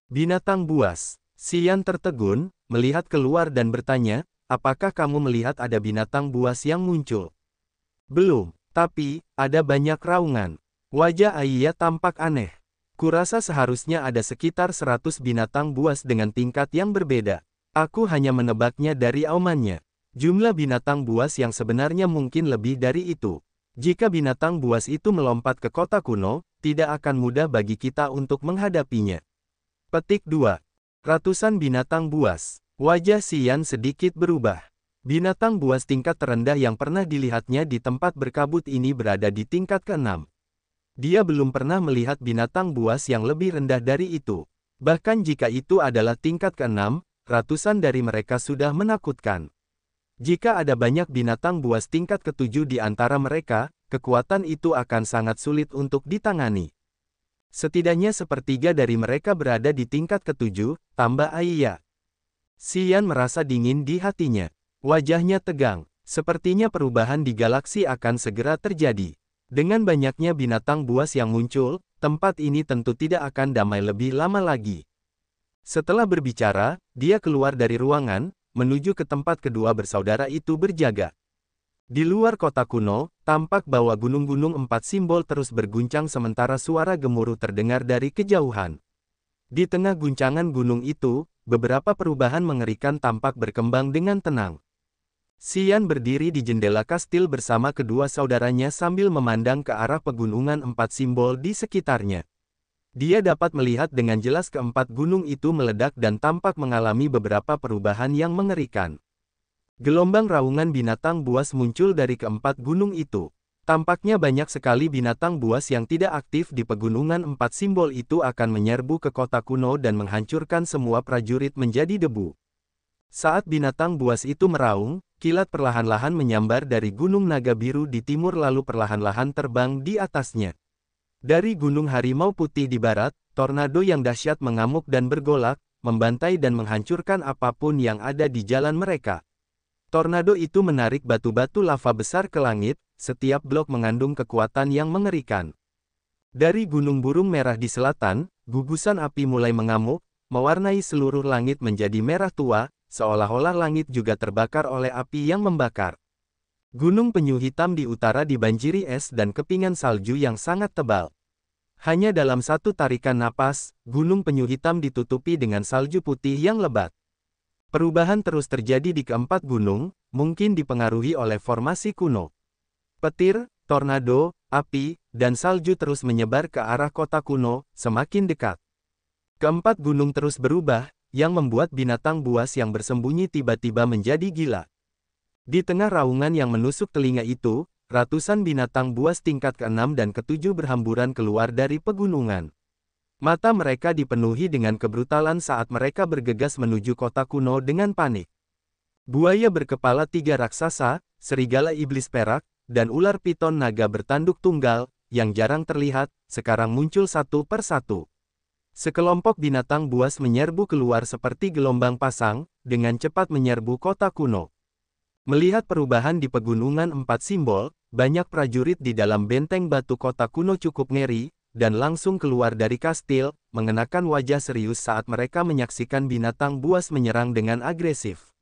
Binatang buas. Xian tertegun, melihat keluar dan bertanya, apakah kamu melihat ada binatang buas yang muncul? Belum, tapi, ada banyak raungan. Wajah Aiya tampak aneh. Kurasa seharusnya ada sekitar 100 binatang buas dengan tingkat yang berbeda. Aku hanya menebaknya dari aumannya. Jumlah binatang buas yang sebenarnya mungkin lebih dari itu. Jika binatang buas itu melompat ke kota kuno, tidak akan mudah bagi kita untuk menghadapinya. Petik 2. Ratusan binatang buas. Wajah Xian sedikit berubah. Binatang buas tingkat terendah yang pernah dilihatnya di tempat berkabut ini berada di tingkat ke-6. Dia belum pernah melihat binatang buas yang lebih rendah dari itu. Bahkan jika itu adalah tingkat ke-6, ratusan dari mereka sudah menakutkan. Jika ada banyak binatang buas tingkat ke-7 di antara mereka, kekuatan itu akan sangat sulit untuk ditangani. Setidaknya sepertiga dari mereka berada di tingkat ke-7, tambah Aiya. Xian merasa dingin di hatinya. Wajahnya tegang. Sepertinya perubahan di galaksi akan segera terjadi. Dengan banyaknya binatang buas yang muncul, tempat ini tentu tidak akan damai lebih lama lagi. Setelah berbicara, dia keluar dari ruangan, menuju ke tempat kedua bersaudara itu berjaga. Di luar kota kuno, tampak bahwa gunung-gunung 4 simbol terus berguncang sementara suara gemuruh terdengar dari kejauhan. Di tengah guncangan gunung itu, beberapa perubahan mengerikan tampak berkembang dengan tenang. Xian berdiri di jendela kastil bersama kedua saudaranya sambil memandang ke arah pegunungan 4 simbol di sekitarnya. Dia dapat melihat dengan jelas keempat gunung itu meledak dan tampak mengalami beberapa perubahan yang mengerikan. Gelombang raungan binatang buas muncul dari keempat gunung itu. Tampaknya banyak sekali binatang buas yang tidak aktif di pegunungan 4 simbol itu akan menyerbu ke kota kuno dan menghancurkan semua prajurit menjadi debu. Saat binatang buas itu meraung, kilat perlahan-lahan menyambar dari gunung naga biru di timur lalu perlahan-lahan terbang di atasnya. Dari gunung harimau putih di barat, tornado yang dahsyat mengamuk dan bergolak, membantai dan menghancurkan apapun yang ada di jalan mereka. Tornado itu menarik batu-batu lava besar ke langit, setiap blok mengandung kekuatan yang mengerikan. Dari gunung burung merah di selatan, gugusan api mulai mengamuk, mewarnai seluruh langit menjadi merah tua, seolah-olah langit juga terbakar oleh api yang membakar. Gunung penyu hitam di utara dibanjiri es dan kepingan salju yang sangat tebal. Hanya dalam satu tarikan napas, gunung penyu hitam ditutupi dengan salju putih yang lebat. Perubahan terus terjadi di keempat gunung, mungkin dipengaruhi oleh formasi kuno. Petir, tornado, api, dan salju terus menyebar ke arah kota kuno, semakin dekat. Keempat gunung terus berubah, yang membuat binatang buas yang bersembunyi tiba-tiba menjadi gila. Di tengah raungan yang menusuk telinga itu, ratusan binatang buas tingkat ke-6 dan ke-7 berhamburan keluar dari pegunungan. Mata mereka dipenuhi dengan kebrutalan saat mereka bergegas menuju kota kuno dengan panik. Buaya berkepala 3 raksasa, serigala iblis perak, dan ular piton naga bertanduk tunggal, yang jarang terlihat, sekarang muncul satu per satu. Sekelompok binatang buas menyerbu keluar seperti gelombang pasang, dengan cepat menyerbu kota kuno. Melihat perubahan di pegunungan 4 simbol, banyak prajurit di dalam benteng batu kota kuno cukup ngeri, dan langsung keluar dari kastil, mengenakan wajah serius saat mereka menyaksikan binatang buas menyerang dengan agresif.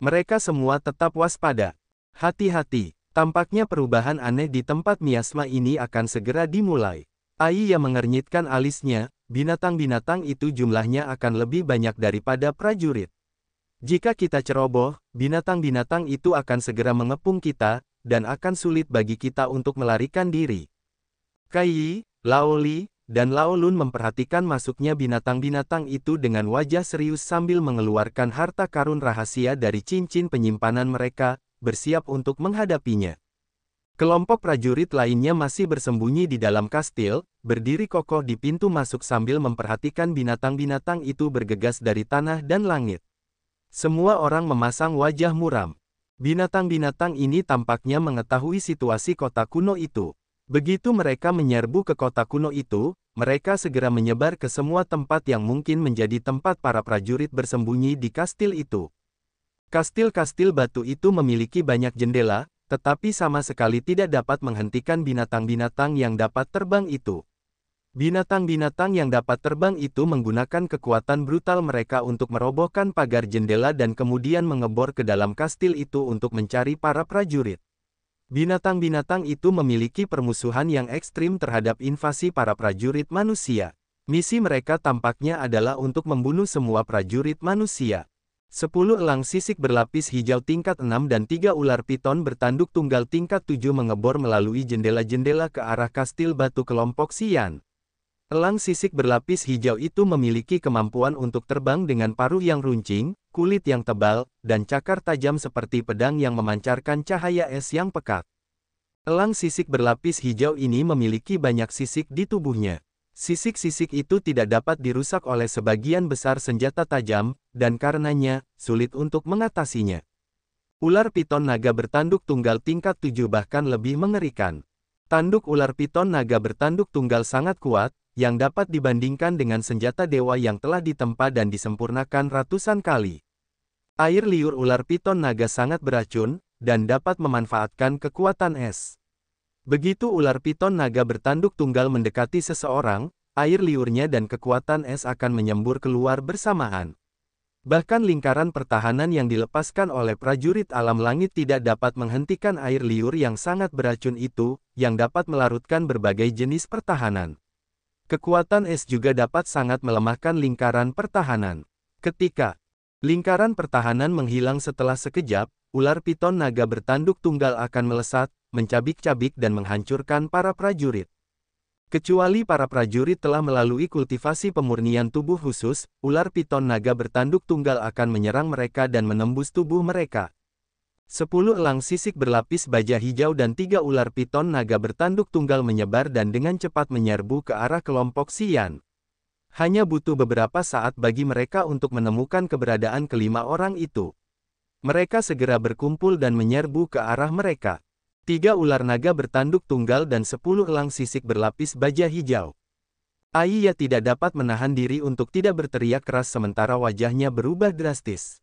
Mereka semua tetap waspada. Hati-hati, tampaknya perubahan aneh di tempat miasma ini akan segera dimulai. Aiya mengernyitkan alisnya, binatang-binatang itu jumlahnya akan lebih banyak daripada prajurit. Jika kita ceroboh, binatang-binatang itu akan segera mengepung kita, dan akan sulit bagi kita untuk melarikan diri. Kai, Laoli, dan Laolun memperhatikan masuknya binatang-binatang itu dengan wajah serius sambil mengeluarkan harta karun rahasia dari cincin penyimpanan mereka, bersiap untuk menghadapinya. Kelompok prajurit lainnya masih bersembunyi di dalam kastil, berdiri kokoh di pintu masuk sambil memperhatikan binatang-binatang itu bergegas dari tanah dan langit. Semua orang memasang wajah muram. Binatang-binatang ini tampaknya mengetahui situasi kota kuno itu. Begitu mereka menyerbu ke kota kuno itu, mereka segera menyebar ke semua tempat yang mungkin menjadi tempat para prajurit bersembunyi di kastil itu. Kastil-kastil batu itu memiliki banyak jendela, tetapi sama sekali tidak dapat menghentikan binatang-binatang yang dapat terbang itu. Binatang-binatang yang dapat terbang itu menggunakan kekuatan brutal mereka untuk merobohkan pagar jendela dan kemudian mengebor ke dalam kastil itu untuk mencari para prajurit. Binatang-binatang itu memiliki permusuhan yang ekstrim terhadap invasi para prajurit manusia. Misi mereka tampaknya adalah untuk membunuh semua prajurit manusia. 10 elang sisik berlapis hijau tingkat 6 dan 3 ular piton bertanduk tunggal tingkat 7 mengebor melalui jendela-jendela ke arah kastil batu kelompok Xian. Elang sisik berlapis hijau itu memiliki kemampuan untuk terbang dengan paruh yang runcing, kulit yang tebal, dan cakar tajam seperti pedang yang memancarkan cahaya es yang pekat. Elang sisik berlapis hijau ini memiliki banyak sisik di tubuhnya. Sisik-sisik itu tidak dapat dirusak oleh sebagian besar senjata tajam, dan karenanya, sulit untuk mengatasinya. Ular piton naga bertanduk tunggal tingkat 7 bahkan lebih mengerikan. Tanduk ular piton naga bertanduk tunggal sangat kuat, yang dapat dibandingkan dengan senjata dewa yang telah ditempa dan disempurnakan ratusan kali. Air liur ular piton naga sangat beracun, dan dapat memanfaatkan kekuatan es. Begitu ular piton naga bertanduk tunggal mendekati seseorang, air liurnya dan kekuatan es akan menyembur keluar bersamaan. Bahkan lingkaran pertahanan yang dilepaskan oleh prajurit alam langit tidak dapat menghentikan air liur yang sangat beracun itu, yang dapat melarutkan berbagai jenis pertahanan. Kekuatan es juga dapat sangat melemahkan lingkaran pertahanan. Ketika lingkaran pertahanan menghilang setelah sekejap, ular piton naga bertanduk tunggal akan melesat, mencabik-cabik dan menghancurkan para prajurit. Kecuali para prajurit telah melalui kultivasi pemurnian tubuh khusus, ular piton naga bertanduk tunggal akan menyerang mereka dan menembus tubuh mereka. 10 elang sisik berlapis baja hijau dan 3 ular piton naga bertanduk tunggal menyebar dan dengan cepat menyerbu ke arah kelompok Xian. Hanya butuh beberapa saat bagi mereka untuk menemukan keberadaan kelima orang itu. Mereka segera berkumpul dan menyerbu ke arah mereka. 3 ular naga bertanduk tunggal dan 10 elang sisik berlapis baja hijau. Aiya tidak dapat menahan diri untuk tidak berteriak keras sementara wajahnya berubah drastis.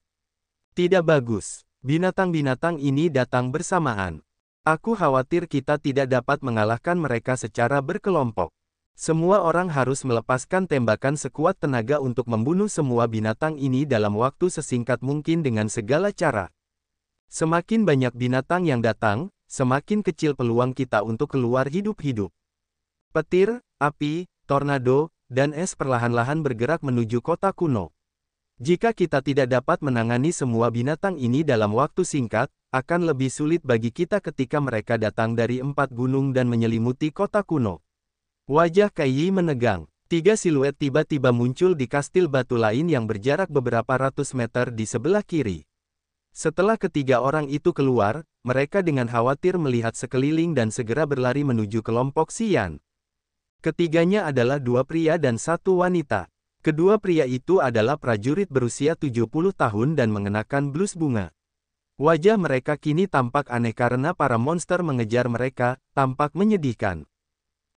Tidak bagus. Binatang-binatang ini datang bersamaan. Aku khawatir kita tidak dapat mengalahkan mereka secara berkelompok. Semua orang harus melepaskan tembakan sekuat tenaga untuk membunuh semua binatang ini dalam waktu sesingkat mungkin dengan segala cara. Semakin banyak binatang yang datang, semakin kecil peluang kita untuk keluar hidup-hidup. Petir, api, tornado, dan es perlahan-lahan bergerak menuju kota kuno. Jika kita tidak dapat menangani semua binatang ini dalam waktu singkat, akan lebih sulit bagi kita ketika mereka datang dari 4 gunung dan menyelimuti kota kuno. Wajah Kai Yi menegang. 3 siluet tiba-tiba muncul di kastil batu lain yang berjarak beberapa ratus meter di sebelah kiri. Setelah ketiga orang itu keluar, mereka dengan khawatir melihat sekeliling dan segera berlari menuju kelompok Xian. Ketiganya adalah 2 pria dan 1 wanita. Kedua pria itu adalah prajurit berusia 70 tahun dan mengenakan blus bunga. Wajah mereka kini tampak aneh karena para monster mengejar mereka, tampak menyedihkan.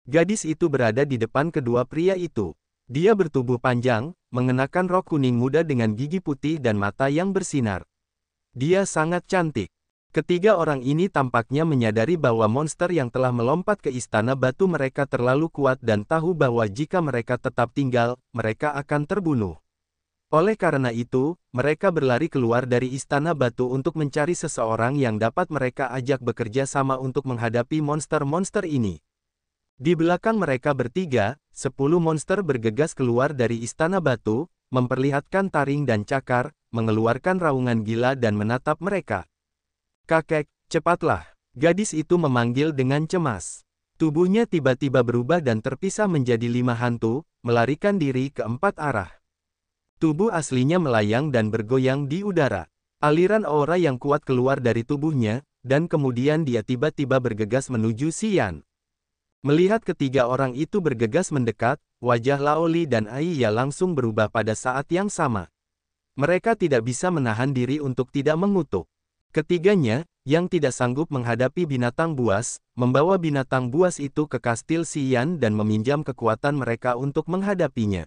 Gadis itu berada di depan kedua pria itu. Dia bertubuh panjang, mengenakan rok kuning muda dengan gigi putih dan mata yang bersinar. Dia sangat cantik. Ketiga orang ini tampaknya menyadari bahwa monster yang telah melompat ke istana batu mereka terlalu kuat dan tahu bahwa jika mereka tetap tinggal, mereka akan terbunuh. Oleh karena itu, mereka berlari keluar dari istana batu untuk mencari seseorang yang dapat mereka ajak bekerja sama untuk menghadapi monster-monster ini. Di belakang mereka bertiga, 10 monster bergegas keluar dari istana batu, memperlihatkan taring dan cakar, mengeluarkan raungan gila dan menatap mereka. "Kakek, cepatlah!" Gadis itu memanggil dengan cemas. Tubuhnya tiba-tiba berubah dan terpisah menjadi 5 hantu, melarikan diri ke 4 arah. Tubuh aslinya melayang dan bergoyang di udara. Aliran aura yang kuat keluar dari tubuhnya, dan kemudian dia tiba-tiba bergegas menuju Xian. Melihat ketiga orang itu bergegas mendekat, wajah Laoli dan Aiya langsung berubah pada saat yang sama. Mereka tidak bisa menahan diri untuk tidak mengutuk. Ketiganya, yang tidak sanggup menghadapi binatang buas, membawa binatang buas itu ke kastil Xian dan meminjam kekuatan mereka untuk menghadapinya.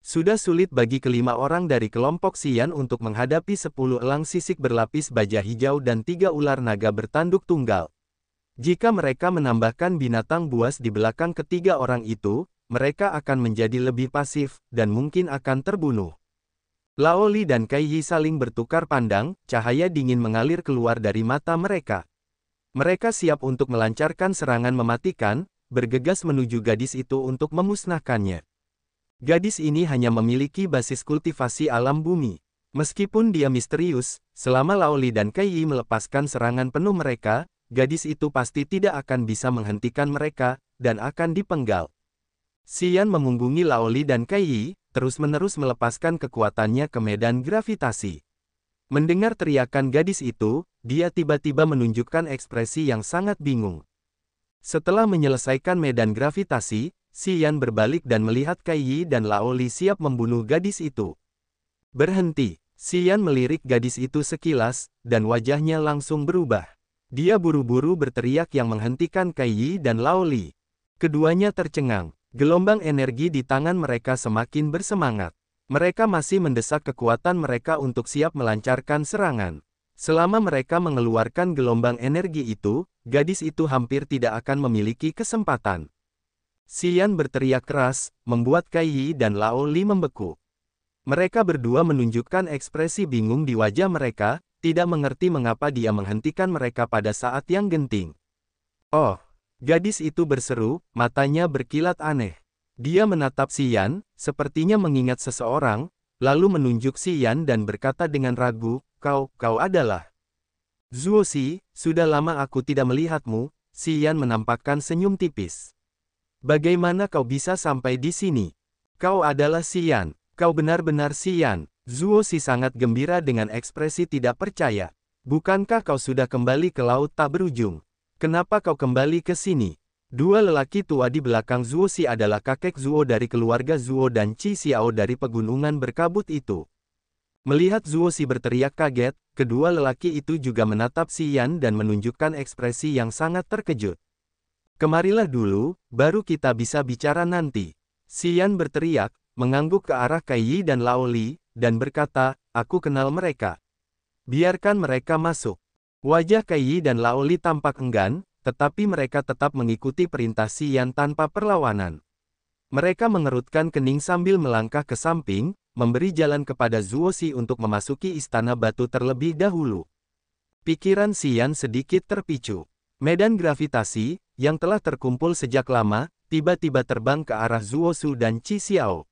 Sudah sulit bagi kelima orang dari kelompok Xian untuk menghadapi 10 elang sisik berlapis baja hijau dan 3 ular naga bertanduk tunggal. Jika mereka menambahkan binatang buas di belakang ketiga orang itu, mereka akan menjadi lebih pasif, dan mungkin akan terbunuh. Laoli dan Kai Yi saling bertukar pandang, cahaya dingin mengalir keluar dari mata mereka. Mereka siap untuk melancarkan serangan mematikan, bergegas menuju gadis itu untuk memusnahkannya. Gadis ini hanya memiliki basis kultivasi alam bumi. Meskipun dia misterius, selama Laoli dan Kai Yi melepaskan serangan penuh mereka, gadis itu pasti tidak akan bisa menghentikan mereka, dan akan dipenggal. Xian memunggungi Laoli dan Kai Yi, terus-menerus melepaskan kekuatannya ke medan gravitasi. Mendengar teriakan gadis itu, dia tiba-tiba menunjukkan ekspresi yang sangat bingung. Setelah menyelesaikan medan gravitasi, Xian berbalik dan melihat Kai Yi dan Laoli siap membunuh gadis itu. "Berhenti!" Xian melirik gadis itu sekilas, dan wajahnya langsung berubah. Dia buru-buru berteriak yang menghentikan Kai Yi dan Laoli. Keduanya tercengang. Gelombang energi di tangan mereka semakin bersemangat. Mereka masih mendesak kekuatan mereka untuk siap melancarkan serangan. Selama mereka mengeluarkan gelombang energi itu, gadis itu hampir tidak akan memiliki kesempatan. Xian berteriak keras, membuat Kai Yi dan Laoli membeku. Mereka berdua menunjukkan ekspresi bingung di wajah mereka, tidak mengerti mengapa dia menghentikan mereka pada saat yang genting. "Oh!" Gadis itu berseru, matanya berkilat aneh. Dia menatap Xian, sepertinya mengingat seseorang, lalu menunjuk Xian dan berkata dengan ragu, kau adalah Zuoxi, sudah lama aku tidak melihatmu." Xian menampakkan senyum tipis. "Bagaimana kau bisa sampai di sini? Kau adalah Xian, kau benar-benar Xian." Zuoxi sangat gembira dengan ekspresi tidak percaya. "Bukankah kau sudah kembali ke laut tak berujung? Kenapa kau kembali ke sini?" Dua lelaki tua di belakang Zuoxi adalah kakek Zuo dari keluarga Zuo dan Qi Xiao dari pegunungan berkabut itu. Melihat Zuoxi berteriak kaget, kedua lelaki itu juga menatap Xian dan menunjukkan ekspresi yang sangat terkejut. "Kemarilah dulu, baru kita bisa bicara nanti." Xian berteriak, mengangguk ke arah Kai Yi dan Laoli, dan berkata, "Aku kenal mereka. Biarkan mereka masuk." Wajah Kai Yi dan Laoli tampak enggan, tetapi mereka tetap mengikuti perintah Xian tanpa perlawanan. Mereka mengerutkan kening sambil melangkah ke samping, memberi jalan kepada Zuozi untuk memasuki istana batu terlebih dahulu. Pikiran Xian sedikit terpicu. Medan gravitasi, yang telah terkumpul sejak lama, tiba-tiba terbang ke arah Zuozu dan Qi Xiao.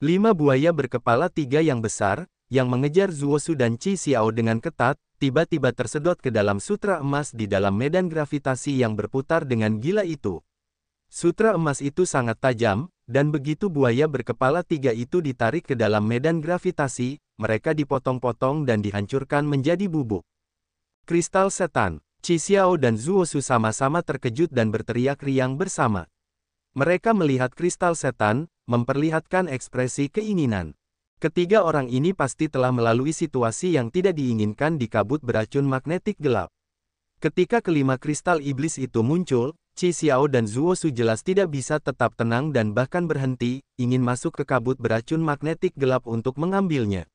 5 buaya berkepala 3 yang besar, yang mengejar Zuozu dan Qi Xiao dengan ketat, tiba-tiba tersedot ke dalam sutra emas di dalam medan gravitasi yang berputar dengan gila itu. Sutra emas itu sangat tajam, dan begitu buaya berkepala 3 itu ditarik ke dalam medan gravitasi, mereka dipotong-potong dan dihancurkan menjadi bubuk. Kristal setan, Qi Xiao dan Zuozu sama-sama terkejut dan berteriak riang bersama. Mereka melihat kristal setan, memperlihatkan ekspresi keinginan. Ketiga orang ini pasti telah melalui situasi yang tidak diinginkan di kabut beracun magnetik gelap. Ketika kelima kristal iblis itu muncul, Qi Xiao dan Zuozu jelas tidak bisa tetap tenang dan bahkan berhenti, ingin masuk ke kabut beracun magnetik gelap untuk mengambilnya.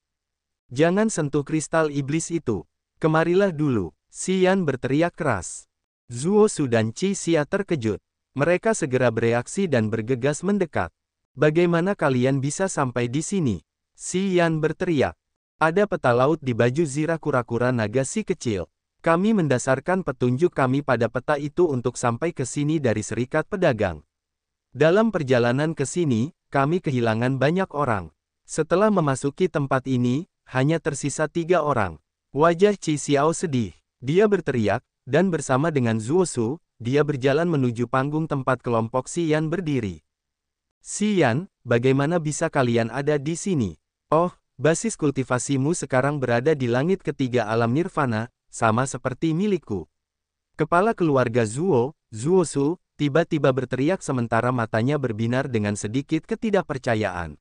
Jangan sentuh kristal iblis itu. Kemarilah dulu, Xian berteriak keras. Zuozu dan Qi Xia terkejut. Mereka segera bereaksi dan bergegas mendekat. Bagaimana kalian bisa sampai di sini? Xian berteriak. Ada peta laut di baju zirah kura-kura naga si kecil. Kami mendasarkan petunjuk kami pada peta itu untuk sampai ke sini dari serikat pedagang. Dalam perjalanan ke sini, kami kehilangan banyak orang. Setelah memasuki tempat ini, hanya tersisa 3 orang. Wajah Qi Xiao sedih. Dia berteriak, dan bersama dengan Zuozu, dia berjalan menuju panggung tempat kelompok Xian berdiri. Xian, bagaimana bisa kalian ada di sini? Oh, basis kultivasimu sekarang berada di langit ketiga alam nirvana, sama seperti milikku. Kepala keluarga Zuozu, tiba-tiba berteriak sementara matanya berbinar dengan sedikit ketidakpercayaan.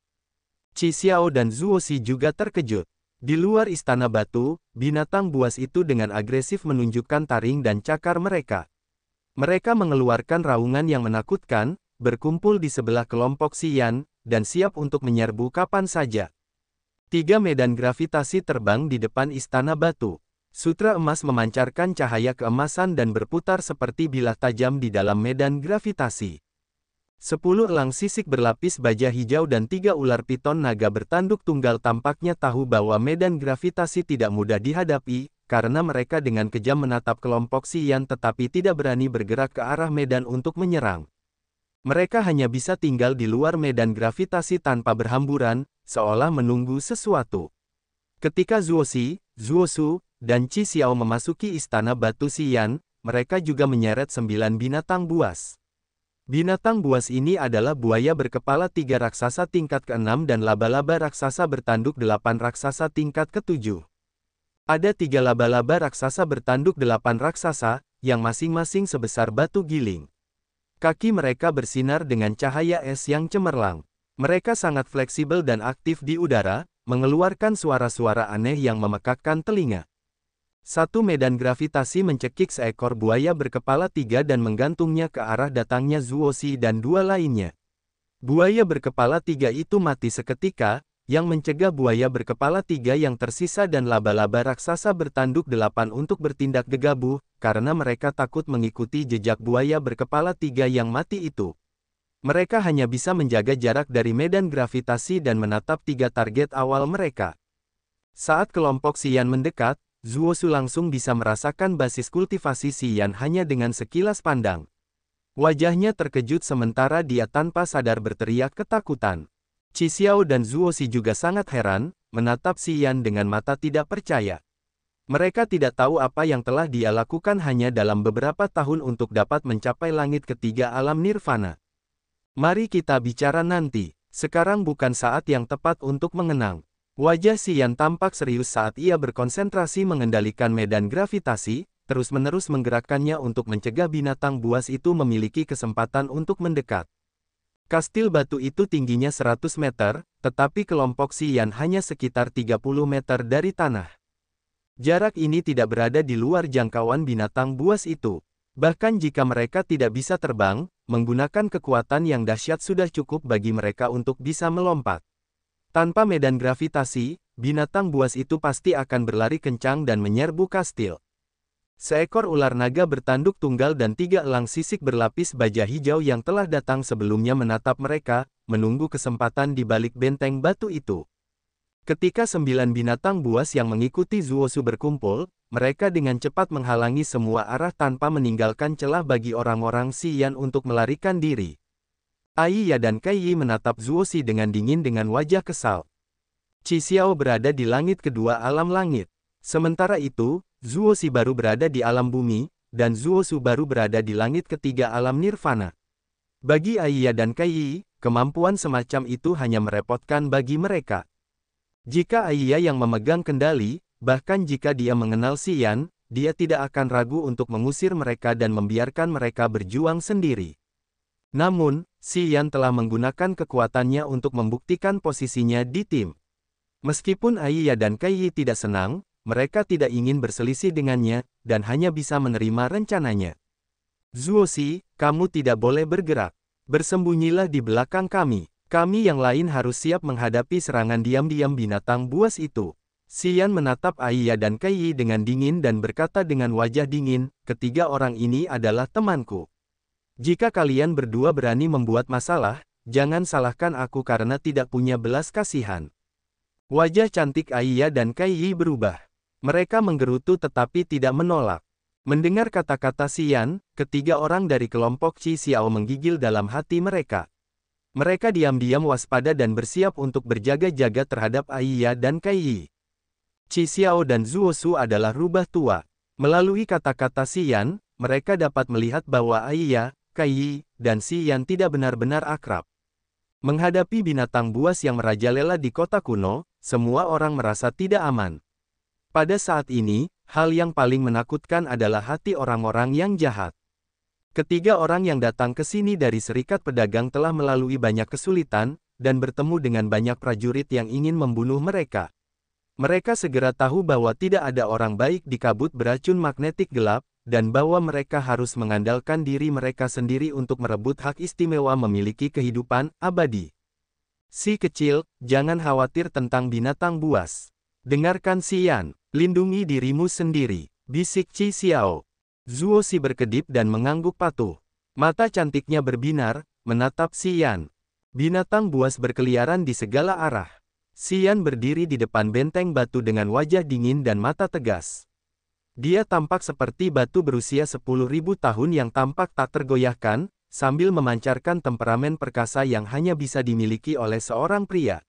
Qi Xiao dan Zuozi juga terkejut. Di luar istana batu, binatang buas itu dengan agresif menunjukkan taring dan cakar mereka. Mereka mengeluarkan raungan yang menakutkan, berkumpul di sebelah kelompok Xian, dan siap untuk menyerbu kapan saja. 3 medan gravitasi terbang di depan istana batu. Sutra emas memancarkan cahaya keemasan dan berputar seperti bilah tajam di dalam medan gravitasi. 10 elang sisik berlapis baja hijau dan 3 ular piton naga bertanduk tunggal tampaknya tahu bahwa medan gravitasi tidak mudah dihadapi, karena mereka dengan kejam menatap kelompok Xian tetapi tidak berani bergerak ke arah medan untuk menyerang. Mereka hanya bisa tinggal di luar medan gravitasi tanpa berhamburan, seolah menunggu sesuatu. Ketika Zuozu, dan Qi Xiao memasuki istana batu Xian, mereka juga menyeret 9 binatang buas. Binatang buas ini adalah buaya berkepala 3 raksasa tingkat ke-6 dan laba-laba raksasa bertanduk 8 raksasa tingkat ke-7. Ada 3 laba-laba raksasa bertanduk 8 raksasa, yang masing-masing sebesar batu giling. Kaki mereka bersinar dengan cahaya es yang cemerlang. Mereka sangat fleksibel dan aktif di udara, mengeluarkan suara-suara aneh yang memekakkan telinga. Satu medan gravitasi mencekik seekor buaya berkepala 3 dan menggantungnya ke arah datangnya Zuozi dan 2 lainnya. Buaya berkepala 3 itu mati seketika, yang mencegah buaya berkepala 3 yang tersisa dan laba-laba raksasa bertanduk 8 untuk bertindak gegabah, karena mereka takut mengikuti jejak buaya berkepala 3 yang mati itu. Mereka hanya bisa menjaga jarak dari medan gravitasi dan menatap 3 target awal mereka. Saat kelompok Xian mendekat, Zuozu langsung bisa merasakan basis kultivasi Xian hanya dengan sekilas pandang. Wajahnya terkejut sementara dia tanpa sadar berteriak ketakutan. Qi Xiao dan Zuozi juga sangat heran, menatap Xian dengan mata tidak percaya. Mereka tidak tahu apa yang telah dia lakukan hanya dalam beberapa tahun untuk dapat mencapai langit ketiga alam nirvana. Mari kita bicara nanti, sekarang bukan saat yang tepat untuk mengenang. Wajah Xian tampak serius saat ia berkonsentrasi mengendalikan medan gravitasi, terus-menerus menggerakkannya untuk mencegah binatang buas itu memiliki kesempatan untuk mendekat. Kastil batu itu tingginya 100 meter, tetapi kelompok Xian hanya sekitar 30 meter dari tanah. Jarak ini tidak berada di luar jangkauan binatang buas itu. Bahkan jika mereka tidak bisa terbang, menggunakan kekuatan yang dahsyat sudah cukup bagi mereka untuk bisa melompat. Tanpa medan gravitasi, binatang buas itu pasti akan berlari kencang dan menyerbu kastil. Seekor ular naga bertanduk tunggal dan 3 elang sisik berlapis baja hijau yang telah datang sebelumnya menatap mereka, menunggu kesempatan di balik benteng batu itu. Ketika 9 binatang buas yang mengikuti Zuosu berkumpul, mereka dengan cepat menghalangi semua arah tanpa meninggalkan celah bagi orang-orang Xian untuk melarikan diri. Aiya dan Kaiyi menatap Zuosi dengan dingin dengan wajah kesal. Qi Xiao berada di langit kedua alam langit. Sementara itu, Zuosi baru berada di alam bumi, dan Zuosu baru berada di langit ketiga alam nirvana. Bagi Aiya dan Kaiyi, kemampuan semacam itu hanya merepotkan bagi mereka. Jika Aiya yang memegang kendali, bahkan jika dia mengenal Xian, dia tidak akan ragu untuk mengusir mereka dan membiarkan mereka berjuang sendiri. Namun, Xian telah menggunakan kekuatannya untuk membuktikan posisinya di tim. Meskipun Aiya dan Kaiyi tidak senang, mereka tidak ingin berselisih dengannya, dan hanya bisa menerima rencananya. Zuosi, kamu tidak boleh bergerak. Bersembunyilah di belakang kami. Kami yang lain harus siap menghadapi serangan diam-diam binatang buas itu. Xian menatap Aiya dan Kaiyi dengan dingin dan berkata dengan wajah dingin, ketiga orang ini adalah temanku. Jika kalian berdua berani membuat masalah, jangan salahkan aku karena tidak punya belas kasihan. Wajah cantik Aiya dan Kaiyi berubah. Mereka menggerutu tetapi tidak menolak. Mendengar kata-kata Xian, ketiga orang dari kelompok Qi Xiao menggigil dalam hati mereka. Mereka diam-diam waspada dan bersiap untuk berjaga-jaga terhadap Aiya dan Kaiyi. Qi Xiao dan Zuosu adalah rubah tua. Melalui kata-kata Xian, mereka dapat melihat bahwa Aiya, Kaiyi, dan Xian tidak benar-benar akrab. Menghadapi binatang buas yang merajalela di kota kuno, semua orang merasa tidak aman. Pada saat ini, hal yang paling menakutkan adalah hati orang-orang yang jahat. Ketiga orang yang datang ke sini dari Serikat Pedagang telah melalui banyak kesulitan, dan bertemu dengan banyak prajurit yang ingin membunuh mereka. Mereka segera tahu bahwa tidak ada orang baik di kabut beracun magnetik gelap, dan bahwa mereka harus mengandalkan diri mereka sendiri untuk merebut hak istimewa memiliki kehidupan abadi. Si kecil, jangan khawatir tentang binatang buas. Dengarkan Xian, lindungi dirimu sendiri, bisik Qi Xiao. Zuosi berkedip dan mengangguk patuh. Mata cantiknya berbinar, menatap Xian. Binatang buas berkeliaran di segala arah. Xian berdiri di depan benteng batu dengan wajah dingin dan mata tegas. Dia tampak seperti batu berusia 10.000 tahun yang tampak tak tergoyahkan, sambil memancarkan temperamen perkasa yang hanya bisa dimiliki oleh seorang pria.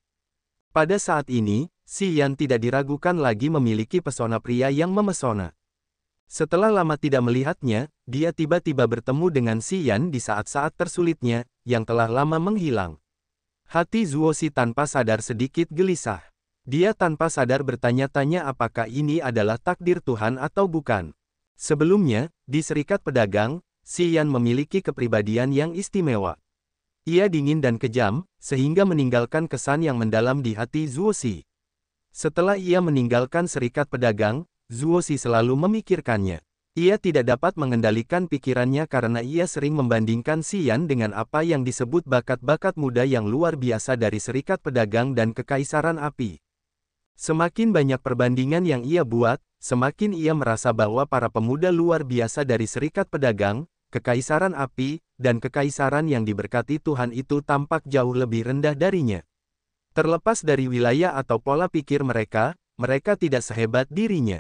Pada saat ini, Xian tidak diragukan lagi memiliki pesona pria yang memesona. Setelah lama tidak melihatnya, dia tiba-tiba bertemu dengan Xian di saat-saat tersulitnya, yang telah lama menghilang. Hati Zuosi tanpa sadar sedikit gelisah. Dia tanpa sadar bertanya-tanya apakah ini adalah takdir Tuhan atau bukan. Sebelumnya, di Serikat Pedagang, Xian memiliki kepribadian yang istimewa. Ia dingin dan kejam, sehingga meninggalkan kesan yang mendalam di hati Zuosi. Setelah ia meninggalkan Serikat Pedagang, Zuosi selalu memikirkannya. Ia tidak dapat mengendalikan pikirannya karena ia sering membandingkan Xian dengan apa yang disebut bakat-bakat muda yang luar biasa dari Serikat Pedagang dan Kekaisaran Api. Semakin banyak perbandingan yang ia buat, semakin ia merasa bahwa para pemuda luar biasa dari Serikat Pedagang, Kekaisaran Api, dan Kekaisaran yang diberkati Tuhan itu tampak jauh lebih rendah darinya. Terlepas dari wilayah atau pola pikir mereka, mereka tidak sehebat dirinya.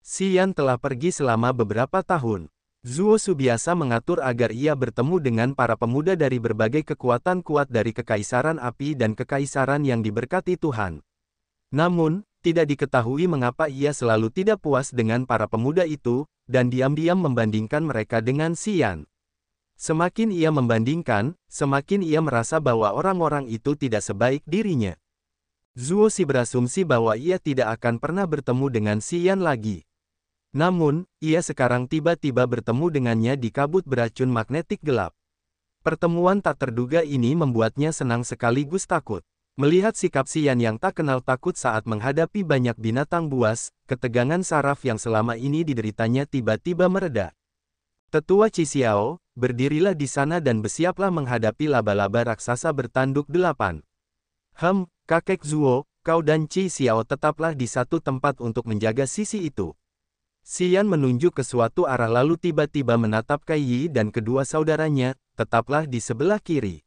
Xian telah pergi selama beberapa tahun. Zuosu biasa mengatur agar ia bertemu dengan para pemuda dari berbagai kekuatan kuat dari Kekaisaran Api dan Kekaisaran yang diberkati Tuhan. Namun, tidak diketahui mengapa ia selalu tidak puas dengan para pemuda itu, dan diam-diam membandingkan mereka dengan Xian. Semakin ia membandingkan, semakin ia merasa bahwa orang-orang itu tidak sebaik dirinya. Zuosi berasumsi bahwa ia tidak akan pernah bertemu dengan Xian lagi. Namun, ia sekarang tiba-tiba bertemu dengannya di kabut beracun magnetik gelap. Pertemuan tak terduga ini membuatnya senang sekaligus takut. Melihat sikap Xian yang tak kenal takut saat menghadapi banyak binatang buas, ketegangan saraf yang selama ini dideritanya tiba-tiba mereda. Tetua Qi Xiao, berdirilah di sana dan bersiaplah menghadapi laba-laba raksasa bertanduk 8. Kakek Zuo, kau dan Qi Xiao tetaplah di satu tempat untuk menjaga sisi itu. Xian menunjuk ke suatu arah lalu tiba-tiba menatap Kai Yi dan kedua saudaranya, tetaplah di sebelah kiri.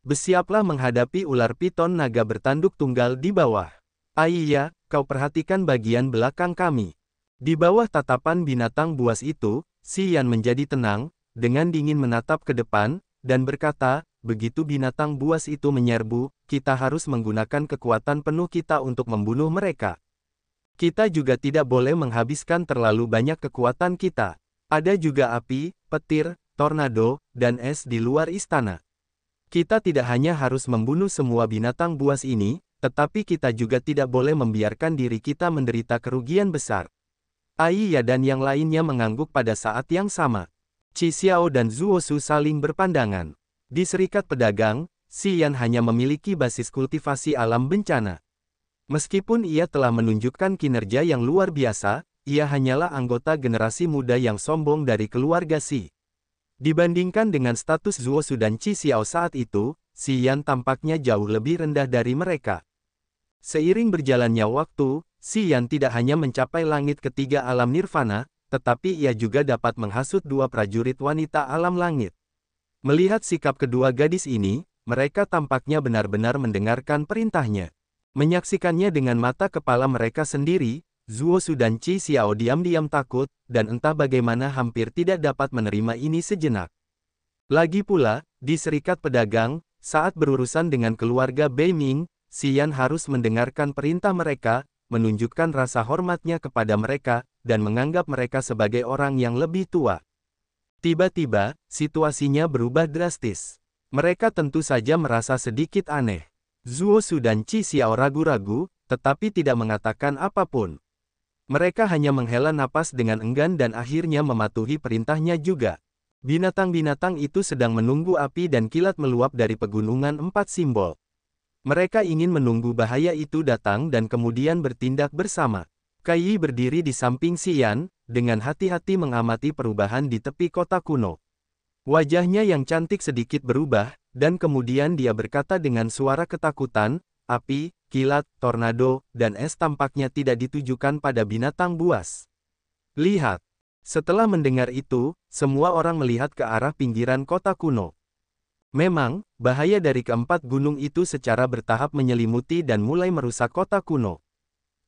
Bersiaplah menghadapi ular piton naga bertanduk tunggal di bawah. Aiya, kau perhatikan bagian belakang kami. Di bawah tatapan binatang buas itu, Xian menjadi tenang, dengan dingin menatap ke depan, dan berkata, begitu binatang buas itu menyerbu, kita harus menggunakan kekuatan penuh kita untuk membunuh mereka. Kita juga tidak boleh menghabiskan terlalu banyak kekuatan kita. Ada juga api, petir, tornado, dan es di luar istana. Kita tidak hanya harus membunuh semua binatang buas ini, tetapi kita juga tidak boleh membiarkan diri kita menderita kerugian besar. Aiya dan yang lainnya mengangguk pada saat yang sama. Qi Xiao dan Zuo Su saling berpandangan. Di Serikat Pedagang, Xian hanya memiliki basis kultivasi alam bencana. Meskipun ia telah menunjukkan kinerja yang luar biasa, ia hanyalah anggota generasi muda yang sombong dari keluarga Xi. Dibandingkan dengan status Zuo Su dan Qi Xiao saat itu, Xian tampaknya jauh lebih rendah dari mereka. Seiring berjalannya waktu, Xian tidak hanya mencapai langit ketiga alam nirvana, tetapi ia juga dapat menghasut dua prajurit wanita alam langit. Melihat sikap kedua gadis ini, mereka tampaknya benar-benar mendengarkan perintahnya. Menyaksikannya dengan mata kepala mereka sendiri, Zuo Su dan Qi Xiao diam-diam takut, dan entah bagaimana hampir tidak dapat menerima ini sejenak. Lagi pula, di Serikat Pedagang, saat berurusan dengan keluarga Bei Ming, Xian harus mendengarkan perintah mereka, menunjukkan rasa hormatnya kepada mereka, dan menganggap mereka sebagai orang yang lebih tua. Tiba-tiba, situasinya berubah drastis. Mereka tentu saja merasa sedikit aneh. Zuo Su dan Qi Xiao ragu-ragu, tetapi tidak mengatakan apapun. Mereka hanya menghela napas dengan enggan dan akhirnya mematuhi perintahnya juga. Binatang-binatang itu sedang menunggu api dan kilat meluap dari pegunungan empat simbol. Mereka ingin menunggu bahaya itu datang dan kemudian bertindak bersama. Kai Yi berdiri di samping Xian, dengan hati-hati mengamati perubahan di tepi kota kuno. Wajahnya yang cantik sedikit berubah, dan kemudian dia berkata dengan suara ketakutan, api, kilat, tornado, dan es tampaknya tidak ditujukan pada binatang buas. Lihat. Setelah mendengar itu, semua orang melihat ke arah pinggiran kota kuno. Memang, bahaya dari keempat gunung itu secara bertahap menyelimuti dan mulai merusak kota kuno.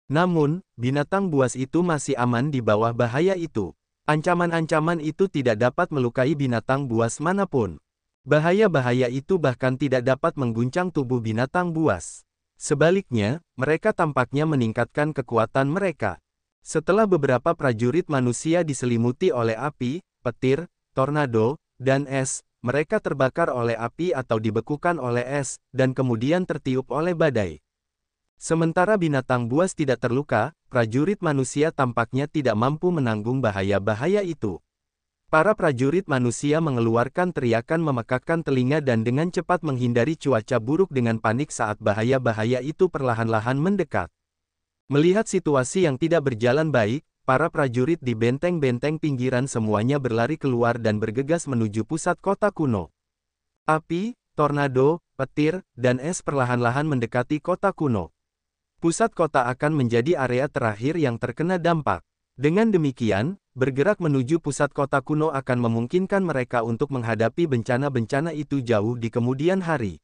Namun, binatang buas itu masih aman di bawah bahaya itu. Ancaman-ancaman itu tidak dapat melukai binatang buas manapun. Bahaya-bahaya itu bahkan tidak dapat mengguncang tubuh binatang buas. Sebaliknya, mereka tampaknya meningkatkan kekuatan mereka. Setelah beberapa prajurit manusia diselimuti oleh api, petir, tornado, dan es, mereka terbakar oleh api atau dibekukan oleh es, dan kemudian tertiup oleh badai. Sementara binatang buas tidak terluka, prajurit manusia tampaknya tidak mampu menanggung bahaya-bahaya itu. Para prajurit manusia mengeluarkan teriakan memekakkan telinga dan dengan cepat menghindari cuaca buruk dengan panik saat bahaya-bahaya itu perlahan-lahan mendekat. Melihat situasi yang tidak berjalan baik, para prajurit di benteng-benteng pinggiran semuanya berlari keluar dan bergegas menuju pusat kota kuno. Api, tornado, petir, dan es perlahan-lahan mendekati kota kuno. Pusat kota akan menjadi area terakhir yang terkena dampak. Dengan demikian, bergerak menuju pusat kota kuno akan memungkinkan mereka untuk menghadapi bencana-bencana itu jauh di kemudian hari.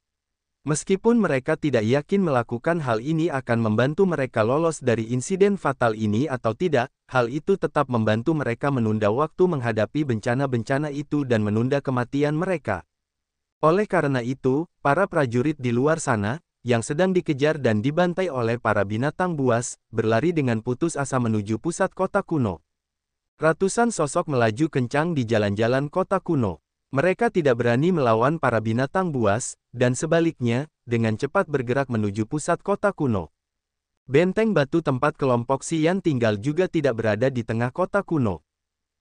Meskipun mereka tidak yakin melakukan hal ini akan membantu mereka lolos dari insiden fatal ini atau tidak, hal itu tetap membantu mereka menunda waktu menghadapi bencana-bencana itu dan menunda kematian mereka. Oleh karena itu, para prajurit di luar sana, yang sedang dikejar dan dibantai oleh para binatang buas, berlari dengan putus asa menuju pusat kota kuno. Ratusan sosok melaju kencang di jalan-jalan kota kuno. Mereka tidak berani melawan para binatang buas, dan sebaliknya, dengan cepat bergerak menuju pusat kota kuno. Benteng batu tempat kelompok Xian tinggal juga tidak berada di tengah kota kuno.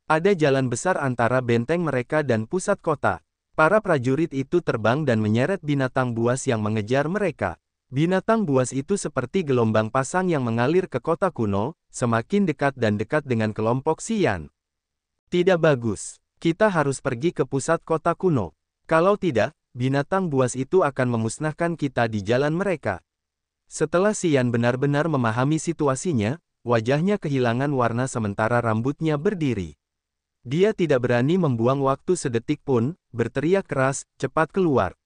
Ada jalan besar antara benteng mereka dan pusat kota. Para prajurit itu terbang dan menyeret binatang buas yang mengejar mereka. Binatang buas itu seperti gelombang pasang yang mengalir ke kota kuno, semakin dekat dan dekat dengan kelompok Xian. Tidak bagus. Kita harus pergi ke pusat kota kuno. Kalau tidak, binatang buas itu akan memusnahkan kita di jalan mereka. Setelah Xian benar-benar memahami situasinya, wajahnya kehilangan warna sementara rambutnya berdiri. Dia tidak berani membuang waktu sedetik pun, berteriak keras, cepat keluar.